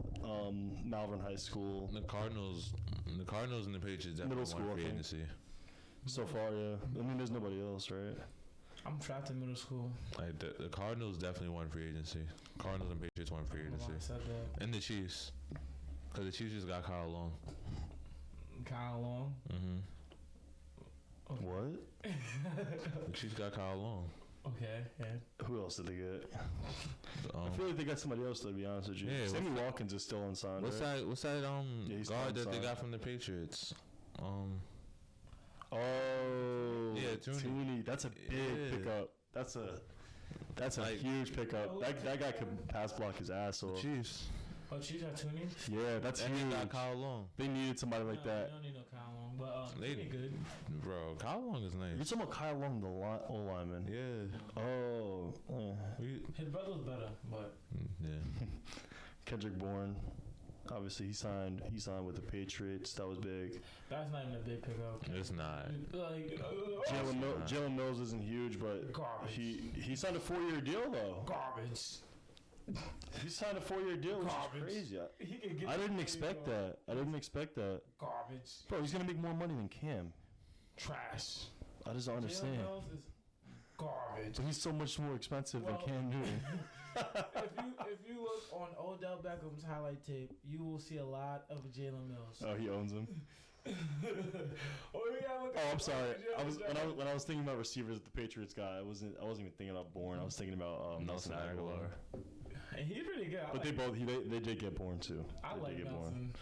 S1: Malvern High School.
S2: The Cardinals and the Patriots definitely
S1: middle school
S2: free agency.
S1: So far, yeah. I mean, there's nobody else, right?
S3: I'm trapped in middle school.
S2: Like the Cardinals definitely won free agency. Cardinals and Patriots won free agency.
S3: I said that.
S2: And the Chiefs, because the Chiefs just got Kyle Long.
S3: Kyle Long.
S1: Okay. What?
S2: The Chiefs got Kyle Long.
S3: Okay, yeah.
S1: Who else did they get? I feel like they got somebody else, to be honest with you. Yeah, Sammy Watkins is still unsigned.
S2: What's
S1: right?
S2: What's that guard that they got from the Patriots?
S1: Yeah, Tooney. That's a big pickup. That's a huge pickup. That guy could pass block his ass off.
S2: Chiefs.
S3: Oh, Chiefs got Tooney?
S1: Yeah, that's huge.
S2: They got Kyle Long.
S1: They needed somebody like that.
S3: They don't need no Kyle Long, but they good.
S2: Bro, Kyle Long is nice.
S1: You're talking about Kyle Long, the old lineman.
S2: Yeah.
S1: Oh.
S3: His brother was better, but
S2: yeah.
S1: Kendrick Bourne. Obviously, he signed with the Patriots. That was big.
S3: That's not even a big pickup.
S2: It's not.
S3: Like,
S1: Jalen Mills isn't huge, but
S3: garbage.
S1: He signed a 4-year deal though.
S3: Garbage.
S1: He signed a 4-year deal, which is crazy. I didn't expect that.
S3: Garbage.
S1: Bro, he's gonna make more money than Cam.
S3: Trash.
S1: I just don't understand.
S3: Jalen Mills is garbage.
S1: But he's so much more expensive than Cam Newton.
S3: if you look on Odell Beckham's highlight tape, you will see a lot of Jalen Mills.
S1: Oh, he owns him.
S3: Oh,
S1: I'm sorry. When I was thinking about receivers at the Patriots guy, I wasn't even thinking about Bourne. I was thinking about Nelson Aguilar.
S3: And he's pretty good.
S1: But they did get Bourne too.
S3: I like Nelson.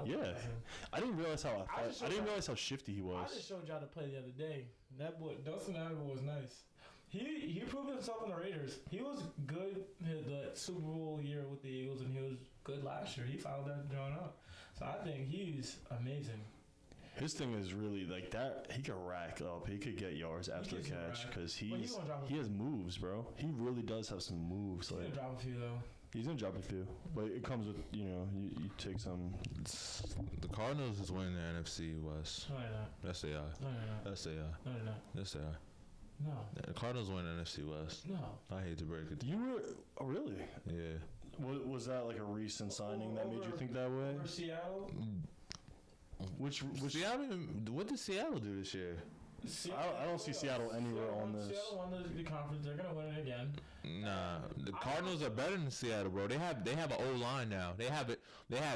S1: Yeah, I didn't realize how I didn't realize how shifty he was.
S3: I just showed y'all to play the other day. That boy, Dustin Adams was nice. He proved himself on the Raiders. He was good the Super Bowl year with the Eagles, and he was good last year. He followed that drawing up. So I think he's amazing.
S1: His thing is really like that. He could rack up. He could get yards after the catch because he has moves, bro. He really does have some moves.
S3: He's gonna drop a few though.
S1: He's gonna drop a few, but it comes with you take some.
S2: The Cardinals is winning the NFC West.
S3: No, they're not.
S2: Yes, they are.
S3: No, they're not.
S2: Yes, they are.
S3: No, they're not.
S2: Yes, they are.
S3: No.
S2: The Cardinals win the NFC West.
S3: No.
S2: I hate to break it to
S1: you. You were really?
S2: Yeah.
S1: Was that like a recent signing that made you think that way?
S3: Over Seattle.
S1: Which
S2: Seattle? What did Seattle do this year?
S1: I don't see Seattle anywhere on this.
S3: Seattle won the conference. They're gonna win it again.
S2: Nah, the Cardinals are better than Seattle, bro. They have an O line now. They have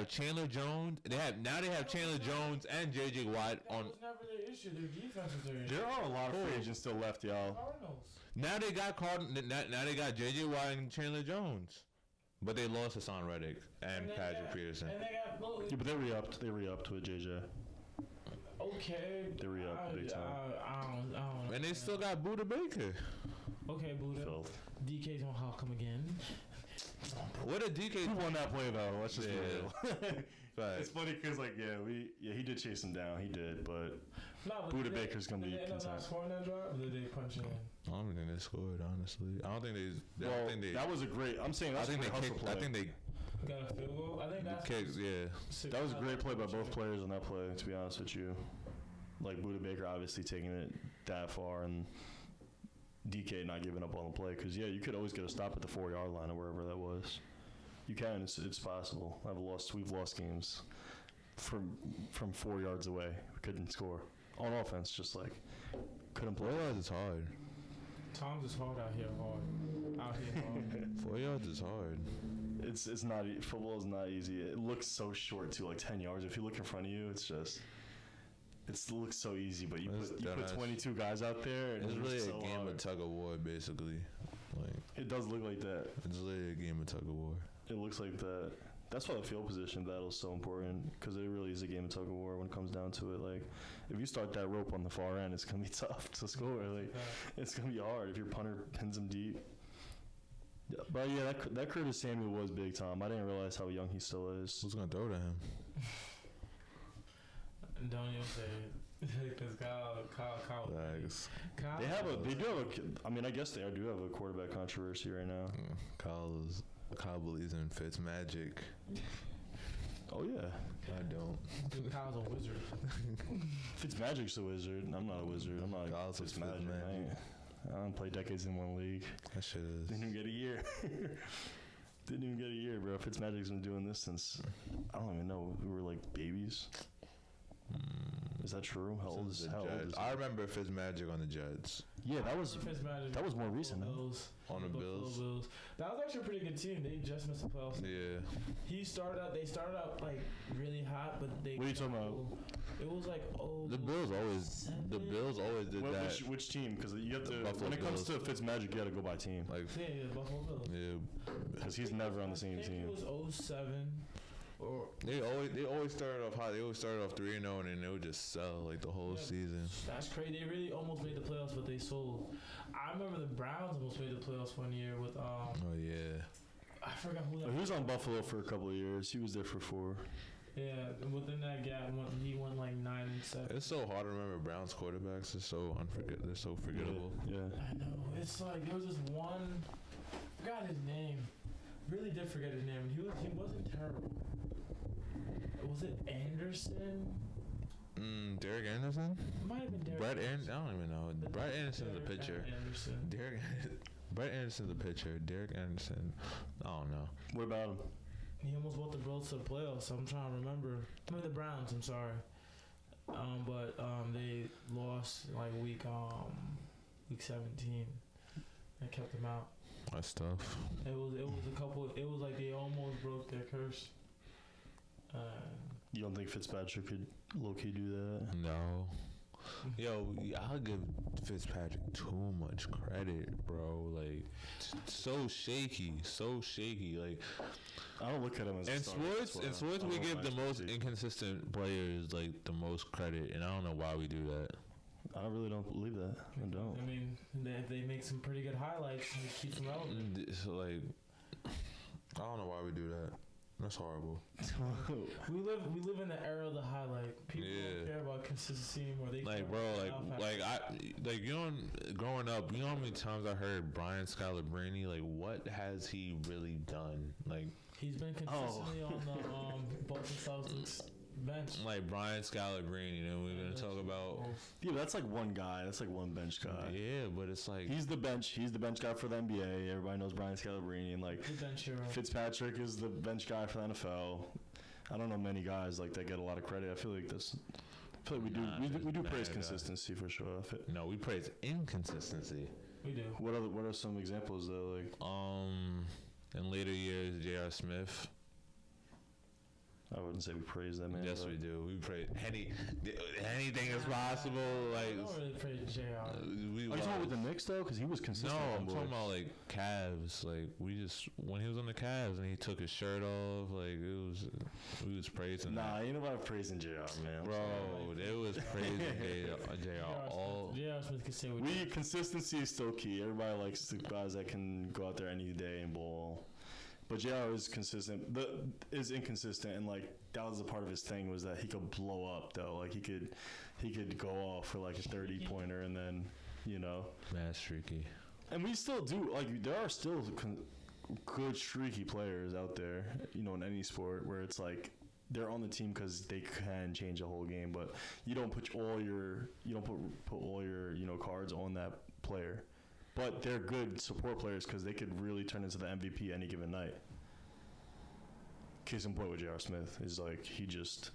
S2: Chandler Jones. They have Chandler Jones and J.J. Watt on.
S3: That was never their issue. Their defense was their issue.
S1: There are a lot of free agents still left, y'all.
S3: Cardinals.
S2: Now they got J.J. Watt and Chandler Jones, but they lost Hassan Reddick and Patrick Peterson.
S3: And they got
S1: yeah, but they re-upped with JJ.
S3: Okay.
S1: They re-upped big time.
S3: I don't.
S2: And they still got Buda Baker.
S3: Okay, Buda.
S1: Filth.
S3: DK's gonna come again.
S2: What a DK.
S1: Who won that play though? Let's just be real.
S2: Right.
S1: It's funny because he did chase him down. He did, but Buda Baker's gonna be
S3: content. Did they end up not scoring that drive, or did they punch it in?
S2: I don't think they scored, honestly. I don't think they.
S1: Well,
S2: I think they,
S1: that was a great. I'm saying that's a great hustle play.
S2: I think they
S3: got a field goal. I think that's
S2: kicks. Yeah.
S1: That was a great play by both players on that play. To be honest with you, like Buda Baker obviously taking it that far and DK not giving up on the play because you could always get a stop at the 4-yard line or wherever that was. You can. It's possible. We've lost games from 4 yards away. We couldn't score on offense. Just like couldn't play.
S2: 4 yards is hard.
S3: Tom's is hard out here. Hard.
S2: 4 yards is hard.
S1: It's not. Football is not easy. It looks so short too, like 10 yards. If you look in front of you, it looks so easy, but you put 22 guys out there. And
S2: it's really
S1: so
S2: a game
S1: hard.
S2: of tug of war, basically. Like
S1: it does look like that.
S2: It's literally a game of tug of war.
S1: It looks like that. That's why the field position battle is so important because it really is a game of tug of war when it comes down to it. Like if you start that rope on the far end, it's gonna be tough to score. Like it's gonna be hard if your punter pins him deep. Yeah, but yeah, that Curtis Samuel was big time. I didn't realize how young he still is.
S2: Who's gonna throw to him?
S3: Don't even say it. Because Kyle.
S1: They do have a. I mean, I guess they do have a quarterback controversy right now.
S2: Kyle believes in Fitzmagic.
S1: Oh yeah.
S2: I don't.
S3: Dude, Kyle's a wizard.
S1: Fitzmagic's a wizard. I'm not a wizard. I'm not
S2: Kyle's
S1: Fitzmagic. I don't play decades in one league.
S2: That shit is.
S1: Didn't even get a year. Didn't even get a year, bro. Fitzmagic's been doing this since I don't even know. We were like babies. Is that true? How old is he?
S2: I remember Fitzmagic on the Jets.
S1: Yeah, that was more recent.
S2: On the Bills.
S3: That was actually a pretty good team. They just missed the playoffs.
S2: Yeah.
S3: They started out like really hot, but they.
S1: What are you talking about?
S3: It was like
S2: The Bills always did that.
S1: Which team? Because you have to.
S2: Buffalo
S1: when it comes
S2: Bills.
S1: to Fitzmagic, you got to go by team.
S2: Like
S3: yeah, Buffalo Bills.
S2: Yeah.
S1: Because he's never on the same team.
S3: It was 07. Or
S2: they always started off hot. They always started off 3-0, and then they would just sell like the whole season.
S3: That's crazy. They really almost made the playoffs, but they sold. I remember the Browns almost made the playoffs one year with
S2: Oh yeah.
S3: I forgot who that.
S1: He was on Buffalo for a couple of years. He was there for 4.
S3: Yeah, within that gap, he won like 9 and 7.
S2: It's so hard to remember Browns quarterbacks. They're so They're so forgettable.
S1: Yeah.
S3: I know. It's like there was this one. I forgot his name. Really did forget his name. He wasn't terrible. Was it Anderson?
S2: Derek Anderson?
S3: It might have been Derek.
S2: Brett Anderson? I don't even know. Brett Anderson's a pitcher. Brett Anderson's a pitcher. Derek Anderson, I don't know.
S1: What about him?
S3: He almost brought the Bills to the playoffs. I'm trying to remember. The Browns. I'm sorry. But they lost like week 17. That kept them out.
S2: That's tough.
S3: It was a couple. It was like they almost broke their curse.
S1: You don't think Fitzpatrick could low-key do that?
S2: No. Yo, I'll give Fitzpatrick too much credit, bro. Like, so shaky. Like,
S1: I don't look at him as.
S2: In sports, we give the most inconsistent players like the most credit, and I don't know why we do that.
S1: I really don't believe that. I don't.
S3: I mean, they make some pretty good highlights and it keeps them relevant.
S2: So, like, I don't know why we do that. That's horrible.
S3: we live in the era of the highlight. People don't care about consistency anymore. They
S2: like, bro, you know, growing up, you know how many times I heard Brian Scalabrine? Like, what has he really done? Like,
S3: he's been consistently on the Boston Celtics bench.
S2: Like Brian Scalabrine, you know, we're gonna talk about.
S1: Yeah, that's like one guy. That's like one bench guy.
S2: Yeah, but it's like
S1: he's the bench guy for the NBA. Everybody knows Brian Scalabrine, and like Fitzpatrick is the bench guy for the NFL. I don't know many guys like that get a lot of credit. I feel like we do praise consistency for sure.
S2: No, we praise inconsistency.
S3: We do.
S1: What are some examples though? Like
S2: in later years, J.R. Smith.
S1: I wouldn't say we praise that man.
S2: Yes, we do. We praise anything is possible. Like,
S3: I don't really praise JR.
S1: Are you talking with the Knicks though? Because he was consistent.
S2: No, I'm talking about like Cavs. Like when he was on the Cavs and he took his shirt off, like we was praising.
S1: Nah, ain't nobody praising JR, man.
S2: Bro, it was praising JR. All
S3: JR Smith can say
S1: consistency is still key. Everybody likes the guys that can go out there any day and ball. But JR is consistent. Is inconsistent, and like that was a part of his thing was that he could blow up though. Like he could go off for like a 30-pointer, and then
S2: mad streaky.
S1: And we still do like there are still good streaky players out there, in any sport where it's like they're on the team because they can change a whole game, but you don't put all your cards on that player. But they're good support players because they could really turn into the MVP any given night. Case in point with J.R. Smith is like he just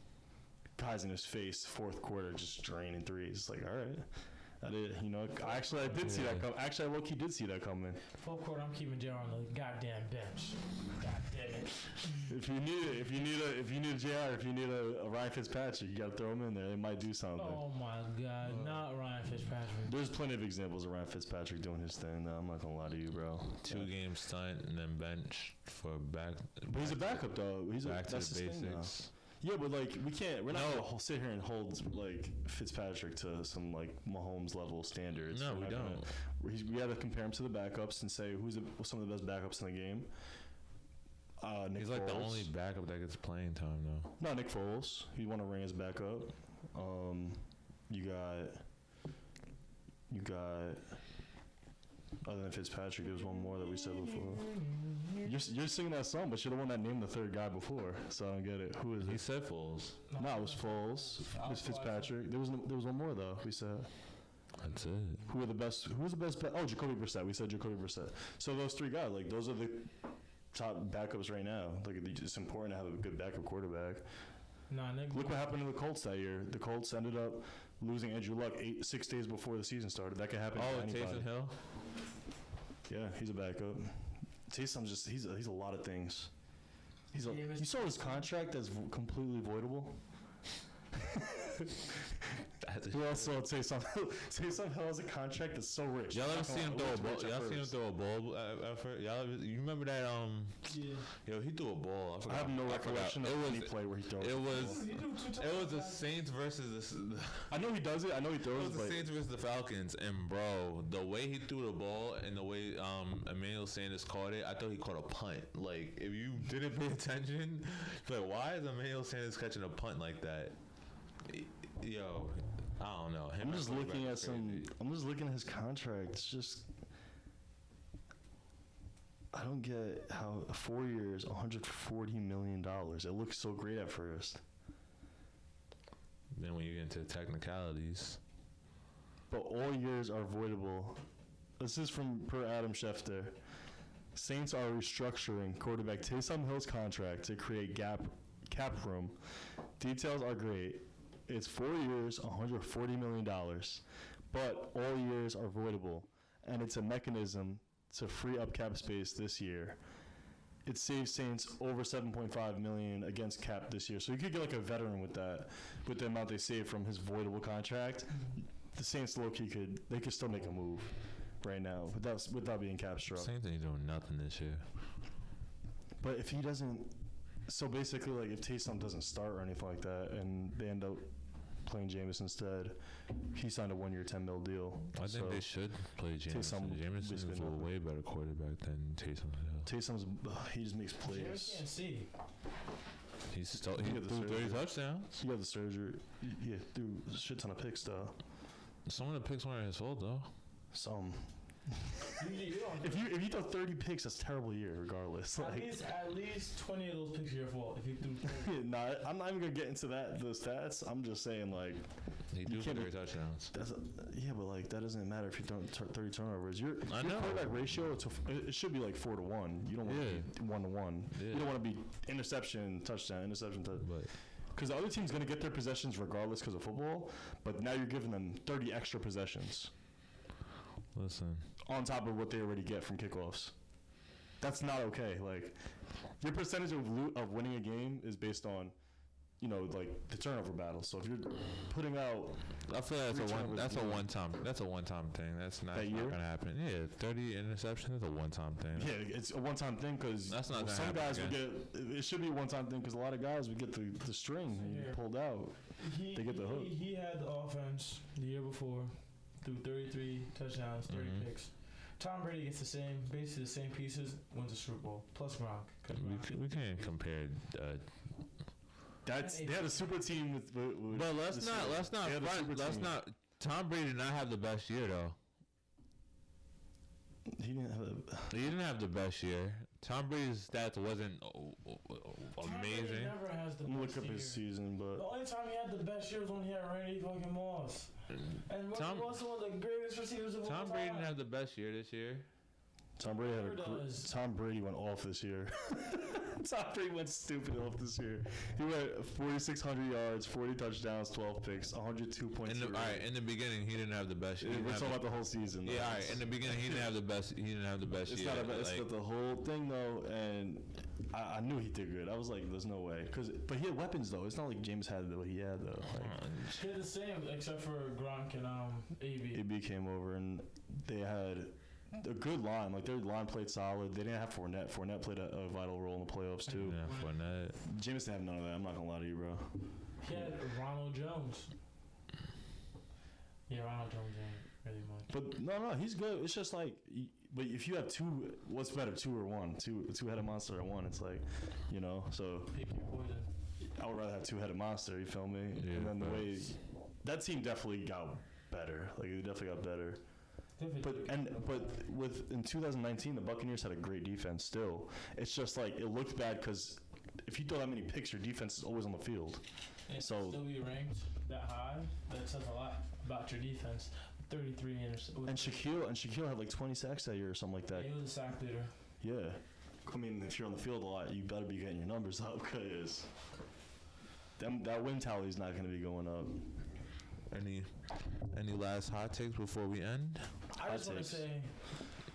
S1: guys in his face, fourth quarter, just draining threes. It's like, all right, that is, I did see that come. Actually, I low-key did see that coming.
S3: Fourth quarter, I'm keeping JR on the goddamn bench. God damn it.
S1: If you need a JR, if you need a Ryan Fitzpatrick, you got to throw him in there. They might do something.
S3: Oh my God, not Ryan Fitzpatrick.
S1: There's plenty of examples of Ryan Fitzpatrick doing his thing. No, I'm not gonna lie to you, bro.
S2: 2-game stunt and then bench for back.
S1: But he's a backup though. He's
S2: back to
S1: that's
S2: the basics.
S1: Yeah, but like we're not gonna sit here and hold like Fitzpatrick to some like Mahomes level standards.
S2: No, we don't.
S1: We got to compare him to the backups and say who's some of the best backups in the game. Nick
S2: He's like
S1: Foles.
S2: The only backup that gets playing time though.
S1: No, Nick Foles. He won a ring as backup. You got. Other than Fitzpatrick, there was one more that we said before. You're singing that song, but you're the one that named the third guy before, so I don't get it. Who is it?
S2: He said Foles.
S1: No, it was Foles. It was Fitzpatrick. There was one more though. We said.
S2: That's it.
S1: Who was the best? Oh, Jacoby Brissett. We said Jacoby Brissett. So those three guys, like those are the top backups right now. Like it's important to have a good backup quarterback. Look what happened to the Colts that year. The Colts ended up losing Andrew Luck 6 days before the season started. That could happen to anybody.
S2: Taysom Hill?
S1: Yeah, he's a backup. Taysom's just he's a lot of things. You saw his contract that's completely voidable. Who else saw Taysom Hill? Taysom Hill has a contract that's so rich.
S2: Y'all ever seen him throw a ball? Y'all seen him throw a ball effort? You remember that?
S3: Yeah.
S2: Yo, he threw a ball.
S1: I have no recollection of any play where he throws.
S2: It was the Saints versus the.
S1: I know he does it. I know he throws.
S2: It was the Saints versus the Falcons, and bro, the way he threw the ball and the way Emmanuel Sanders caught it, I thought he caught a punt. Like if you didn't pay attention, like why is Emmanuel Sanders catching a punt like that? Yo, I don't know.
S1: I'm just looking at his contract. It's just I don't get how 4 years, $140 million. It looks so great at first.
S2: Then when you get into technicalities,
S1: but all years are voidable. This is from per Adam Schefter. Saints are restructuring quarterback Taysom Hill's contract to create cap room. Details are great. It's 4 years, $140 million, but all years are voidable, and it's a mechanism to free up cap space this year. it saves Saints over $7.5 million against cap this year. So you could get like a veteran with that, with the amount they saved from his voidable contract. The Saints low-key could still make a move right now without being cap struck.
S2: Saints ain't doing nothing this year.
S1: But if he doesn't, so basically, like if Taysom doesn't start or anything like that, and they end up playing Jameis instead, he signed a 1-year $10 million deal.
S2: I think they should play Jameis. Jameis is a way better quarterback than Taysom.
S1: Taysom's he just makes plays.
S3: Jameis can't see.
S2: He threw 30 touchdowns.
S1: He got the surgery. Yeah, threw a shit ton of picks though.
S2: Some of the picks weren't his fault though.
S1: Some. If you throw 30 picks, that's a terrible year, regardless.
S3: At least 20 of those picks are your fault. If you threw 30.
S1: Nah, I'm not even gonna get into those stats. I'm just saying, like,
S2: he threw 30 touchdowns.
S1: Yeah, but like that doesn't matter if you throw 30 turnovers. Your
S2: know.
S1: quarterback ratio it should be like 4-1. You don't want to be 1-1. Yeah. You don't want to be interception, touchdown. But because the other team's gonna get their possessions regardless because of football. But now you're giving them 30 extra possessions.
S2: Listen.
S1: On top of what they already get from kickoffs. That's not okay. Like, your percentage of winning a game is based on, like the turnover battle. So if you're putting out,
S2: I feel like that's a one time thing. That's not gonna happen. Yeah, 30 interceptions is a one time thing.
S1: Yeah, it's a one time thing because
S2: that's not gonna
S1: some
S2: happen
S1: guys
S2: again.
S1: would get. It should be a one time thing because a lot of guys would get the string pulled out. They get the hook.
S3: He had the offense the year before. Threw 33 touchdowns, 30 picks. Tom Brady gets basically the same pieces, wins the Super Bowl, plus Gronk.
S2: We can't compare.
S1: They had a super team with
S2: but let's not. Tom Brady did not have the best year though.
S1: He
S2: didn't have the best year. Tom Brady's stats wasn't amazing.
S3: Tom Brady never has the best
S1: Look up his season, but
S3: the only time he had the best year was when he had Randy fucking Moss. And was one of the greatest receivers of all time.
S2: Tom Brady didn't have the best year this year.
S1: Tom Brady went off this year. Tom Brady went stupid off this year. He went 4,600 yards, 40 touchdowns, 12 picks, 102 points.
S2: All right, in the beginning, he didn't have the best.
S1: We're talking about the whole season.
S2: Though. Yeah, all right. In the beginning, he didn't have the best. He didn't have the best year.
S1: It's not the whole thing though, and I knew he did good. I was like, "There's no way," but he had weapons though. It's not like James had what he had though.
S3: He had the same, except for Gronk and AB.
S1: AB came over and they had a good line. Like their line played solid. They didn't have Fournette. Fournette played a vital role in the playoffs too.
S2: Yeah, Fournette.
S1: James didn't have none of that. I'm not gonna lie to you, bro.
S3: He had Ronald Jones. Yeah, Ronald Jones ain't really much.
S1: But no, he's good. It's just like, but if you have two, what's better, two or one? Two-headed monster or one? It's like, so.
S3: Pick your poison.
S1: I would rather have two-headed monster. You feel me?
S2: Yeah,
S1: and then the way that team definitely got better. Like it definitely got better. But in 2019, the Buccaneers had a great defense. Still, it's just like it looked bad because if you throw that many picks, your defense is always on the field.
S3: And still be ranked that high. That says a lot about your defense. 33 interceptions.
S1: And Shaquille had like 20 sacks that year or something like that.
S3: Yeah, he was a sack leader.
S1: Yeah, I mean, if you're on the field a lot, you better be getting your numbers up because that win tally is not going to be going up.
S2: Any last hot takes before we end?
S3: I just want to say,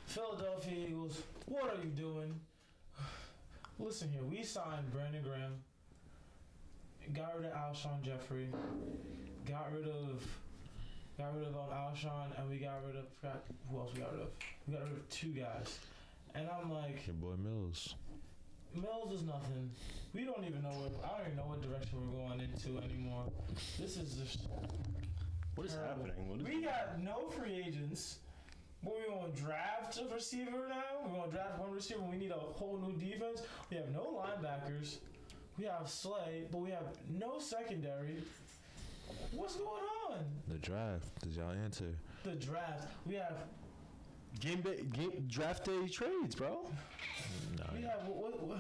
S3: Philadelphia Eagles, what are you doing? Listen here, we signed Brandon Graham, got rid of Alshon Jeffrey, got rid of Alshon, and we got rid of who else we got rid of? We got rid of two guys, and I'm like,
S2: your boy Mills.
S3: Mills is nothing. We don't even know I don't even know what direction we're going into anymore. This is just.
S1: What is happening?
S3: We got no free agents. What, we going to draft a receiver now? We're going to draft one receiver. We need a whole new defense. We have no linebackers. We have Slay, but we have no secondary. What's going on?
S2: The draft. Did y'all answer?
S3: The draft. We have
S1: game draft day trades, bro.
S3: No, we have what?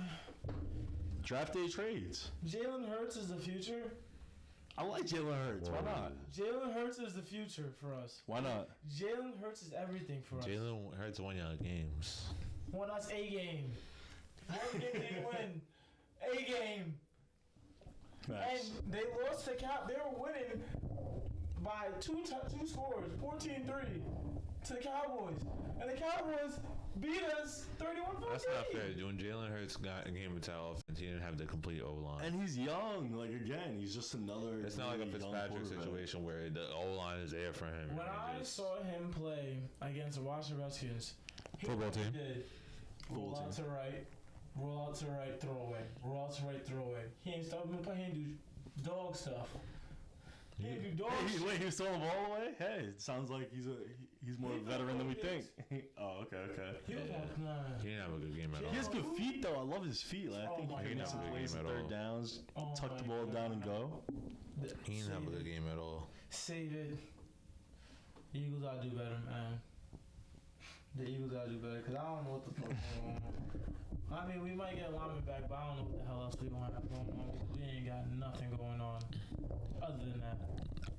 S1: Draft day trades.
S3: Jalen Hurts is the future.
S1: I like Jalen Hurts. Why not?
S3: Jalen Hurts is the future for us.
S1: Why not?
S3: Jalen Hurts is everything for us.
S2: Jalen Hurts won y'all games.
S3: Won us a game. One game they win. A game. Nice. And they lost to They were winning by two scores, 14-3 to the Cowboys. And the Cowboys beat us 31-14.
S2: That's not fair. When Jalen Hurts got a game attack offense, he didn't have the complete O-line.
S1: And he's young. Like, again, he's just another.
S2: It's not like a Fitzpatrick situation where the O-line is there for him.
S3: When I saw him play against the Washington Redskins,
S2: football team.
S3: Did roll out to right, throw away, roll out to right, throw away. He ain't stop him. He ain't do dog stuff. He ain't do dog shit.
S1: Wait, he was throwing the ball away? Hey, it sounds like he's more a veteran than we think. Oh, okay.
S3: He was
S2: He didn't have a good game at all.
S1: He has good feet, though. I love his feet. Like, I think he can make some plays at third downs, tuck the ball down and go.
S2: He didn't have a good game at all.
S3: Save it. The Eagles gotta do better, man. The Eagles gotta do better, because I don't know what the fuck going on. I mean, we might get lineman back, but I don't know what the hell else we gonna have going on. We ain't got nothing going on other than that.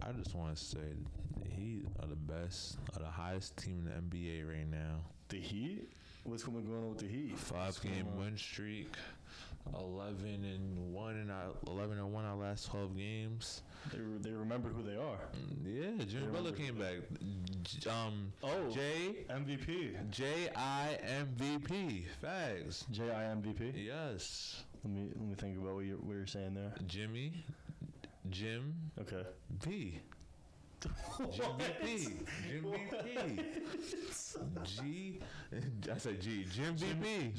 S2: I just want to say the Heat are the best, are the highest team in the NBA right now.
S1: The Heat? What's going on with the Heat?
S2: 5-game win streak, 11-1 our last 12 games.
S1: They remember who they are.
S2: Yeah, Jimmy Butler came back.
S1: MVP.
S2: JIMVP. Facts.
S1: JIMVP.
S2: Yes.
S1: Let me think about what you're saying there.
S2: Jim.
S1: Okay.
S2: V. Jim VP. I said G. Jim VP.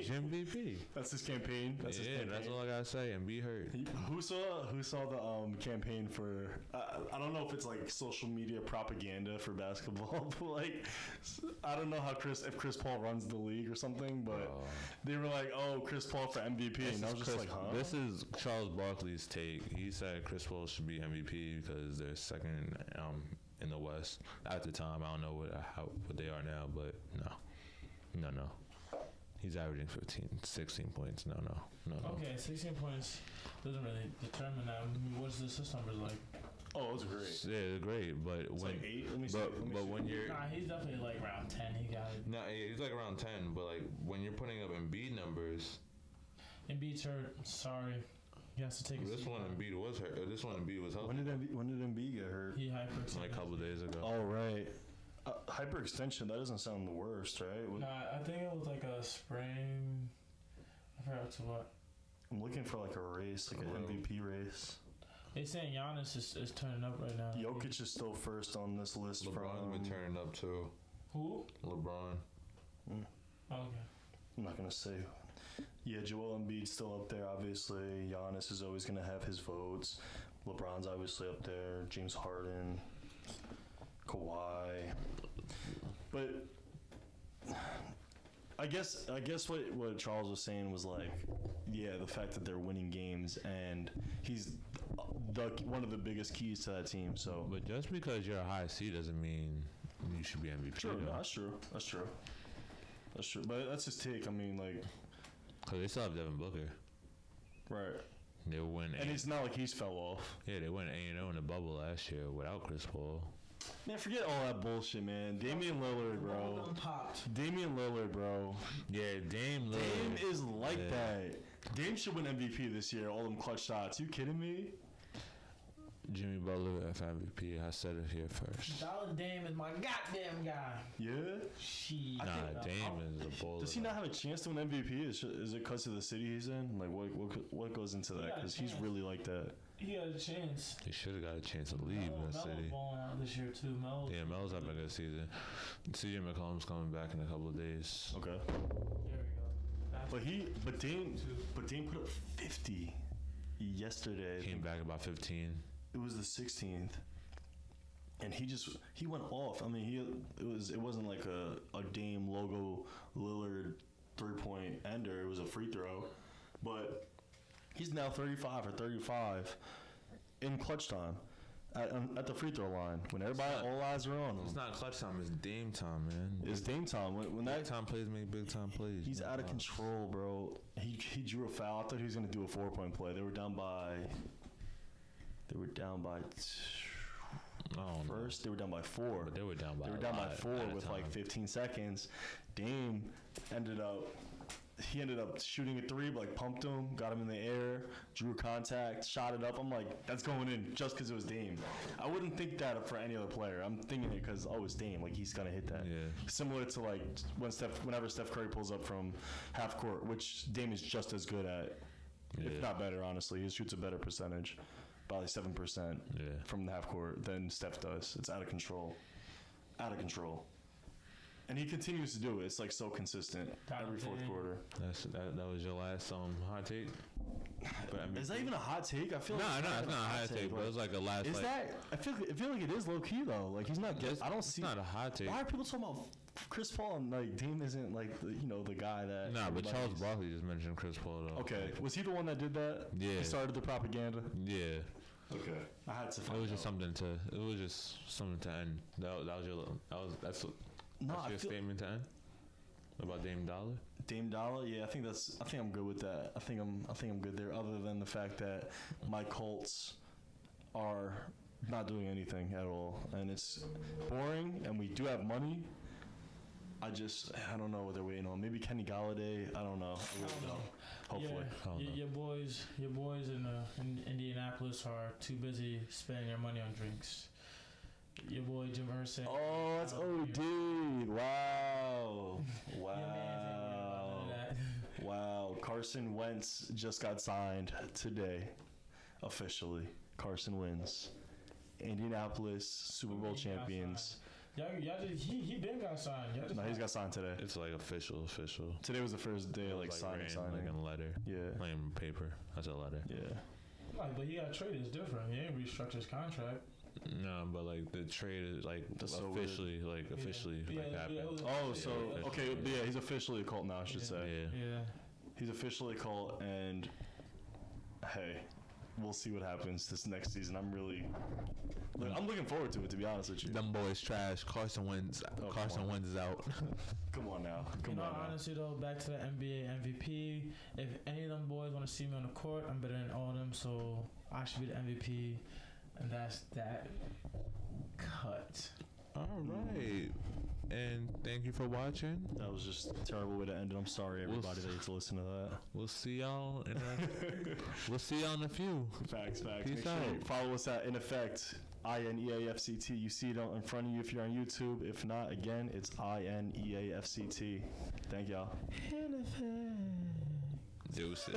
S2: Jim VP.
S1: That's his campaign. That's his campaign.
S2: That's all I gotta say. And be heard.
S1: Who saw the campaign for? I don't know if it's like social media propaganda for basketball, but like I don't know if Chris Paul runs the league or something, but they were like, "Oh, Chris Paul for MVP," and I was just like, "Huh?"
S2: This is Charles Barkley's take. He said Chris Paul should be MVP because they're second in the West at the time. I don't know what they are now, but no. He's averaging 16 points. No.
S3: Okay, 16 points doesn't really determine that. I mean, what's the assist numbers like?
S1: Oh, those are great.
S2: Yeah, they're great, but
S1: it's
S2: when
S1: like 8. Let me see.
S2: When you're
S3: he's definitely like around 10. He got it.
S2: No, he's like around 10, but like when you're putting up Embiid numbers,
S3: Embiid's hurt. Sorry. He has to take a
S2: This one Embiid was hurt. This one Embiid was healthy.
S1: When did Embiid get hurt?
S3: He hyperextended.
S2: Like a couple of days ago.
S1: Oh, right. Hyperextension, that doesn't sound the worst, right?
S3: Nah, I think it was like a sprain. I forgot to what.
S1: I'm looking for like a race, like an MVP race.
S3: They saying Giannis is turning up right now.
S1: Jokic is still first on this list.
S2: LeBron's been turning up too.
S3: Who?
S2: LeBron.
S3: Okay.
S1: I'm not going to say. Yeah, Joel Embiid's still up there, obviously. Giannis is always going to have his votes. LeBron's obviously up there. James Harden. Kawhi. But I guess what Charles was saying was like, yeah, the fact that they're winning games and he's one of the biggest keys to that team. So,
S2: but just because you're a high seed doesn't mean you should be MVP.
S1: Sure, no, that's true. But that's his take. I mean, like,
S2: because they still have Devin Booker.
S1: Right.
S2: They win.
S1: And it's not like he's fell off.
S2: Yeah, they went 8-0 in the bubble last year without Chris Paul.
S1: Man, forget all that bullshit, man. Damian Lillard, bro.
S2: Yeah, Dame Lillard.
S1: Dame is like that. Dame should win MVP this year. All them clutch shots. You kidding me?
S2: Jimmy Butler F MVP. I said it here first.
S3: Dollar Dame is my goddamn guy.
S1: Yeah?
S2: Dame is a baller.
S1: Does he not have a chance to win MVP? Is it because of the city he's in? Like, what goes into that? Because he's really like that.
S3: He got a chance.
S2: He should have got a chance to leave that city.
S3: Balling out this year too.
S2: Melo's having a good season. CJ McCollum's coming back in a couple of days.
S1: Okay.
S3: There we go.
S1: But Dame put up 50 yesterday.
S2: Came back about 15.
S1: It was the 16th, and he went off. I mean, it wasn't like a Dame logo Lillard 3-point ender. It was a free throw, but he's now 35 or 35 in clutch time at the free throw line when all eyes are on him.
S2: It's not clutch time. It's Dame time, man.
S1: It's Dame time. When that
S2: time plays make big time plays.
S1: He's out of control, bro. He drew a foul. I thought he was gonna do a 4-point play. They were down by. They were down by 4.
S2: But they were down by
S1: 4 with like 15 seconds. Dame ended up he ended up shooting a three, but like pumped him, got him in the air, drew contact, shot it up. I'm like, that's going in just because it was Dame. I wouldn't think that for any other player. I'm thinking it because, oh, it's Dame. Like, he's going to hit that.
S2: Yeah.
S1: Similar to like whenever Steph Curry pulls up from half court, which Dame is just as good at, if not better, honestly. He shoots a better percentage, probably 7% from the half court than Steph does. It's out of control. Out of control. And he continues to do it. It's like so consistent every fourth quarter.
S2: That was your last hot take. But, I mean,
S1: is that even a hot take? I feel
S2: no,
S1: like
S2: it's not a hot take. But it was like a last.
S1: Is that? I feel like it is low key though. Like he's not. I don't see.
S2: It's not a hot take.
S1: Why are people talking about Chris Paul and like Dame isn't like the guy that?
S2: Nah, but Charles Barkley just mentioned Chris Paul though.
S1: Okay, was he the one that did that?
S2: Yeah.
S1: He started the propaganda.
S2: Yeah.
S1: Okay. I had to.
S2: It was just something to. It was just something to end. That's your statement to end about Dame Dollar.
S1: Dame Dollar, yeah, I think I'm good with that. I think I'm good there. Other than the fact that my Colts are not doing anything at all, and it's boring. And we do have money. I don't know what they're waiting on. Maybe Kenny Galladay. I don't know. I really don't. Hopefully.
S3: Yeah, your boys in Indianapolis are too busy spending their money on drinks. Your boy Jim Irsay.
S1: Oh, that's OD. Wow. Wow. Carson Wentz just got signed today. Officially. Carson Wentz. Indianapolis Super Bowl champions.
S3: He been got signed.
S1: No, he's got signed today.
S2: It's like official.
S1: Today was the first day like signing.
S2: Like a letter.
S1: Yeah.
S2: Like in paper. That's a letter.
S1: Yeah.
S3: Like, but he got traded. It's different. He ain't restructured his contract.
S2: No, but like the trade is like officially happened.
S1: Okay, yeah, he's officially a Colt now, I should say.
S3: Yeah.
S1: He's officially a Colt, and hey, we'll see what happens this next season. I'm looking forward to it, to be honest with you.
S2: Them boys trash. Carson Wentz. Carson Wentz is out.
S1: Come on now.
S3: Honestly though, back to the NBA MVP. If any of them boys want to see me on the court, I'm better than all of them, so I should be the MVP. And that's that cut.
S2: All right. And thank you for watching.
S1: That was just a terrible way to end it. I'm sorry, everybody, that you had to listen to that.
S2: We'll see y'all in a few.
S1: Facts.
S2: Peace out.
S1: Sure you follow us at Ineafct, Ineafct. You see it in front of you if you're on YouTube. If not, again, it's Ineafct. Thank y'all.
S2: Deuces.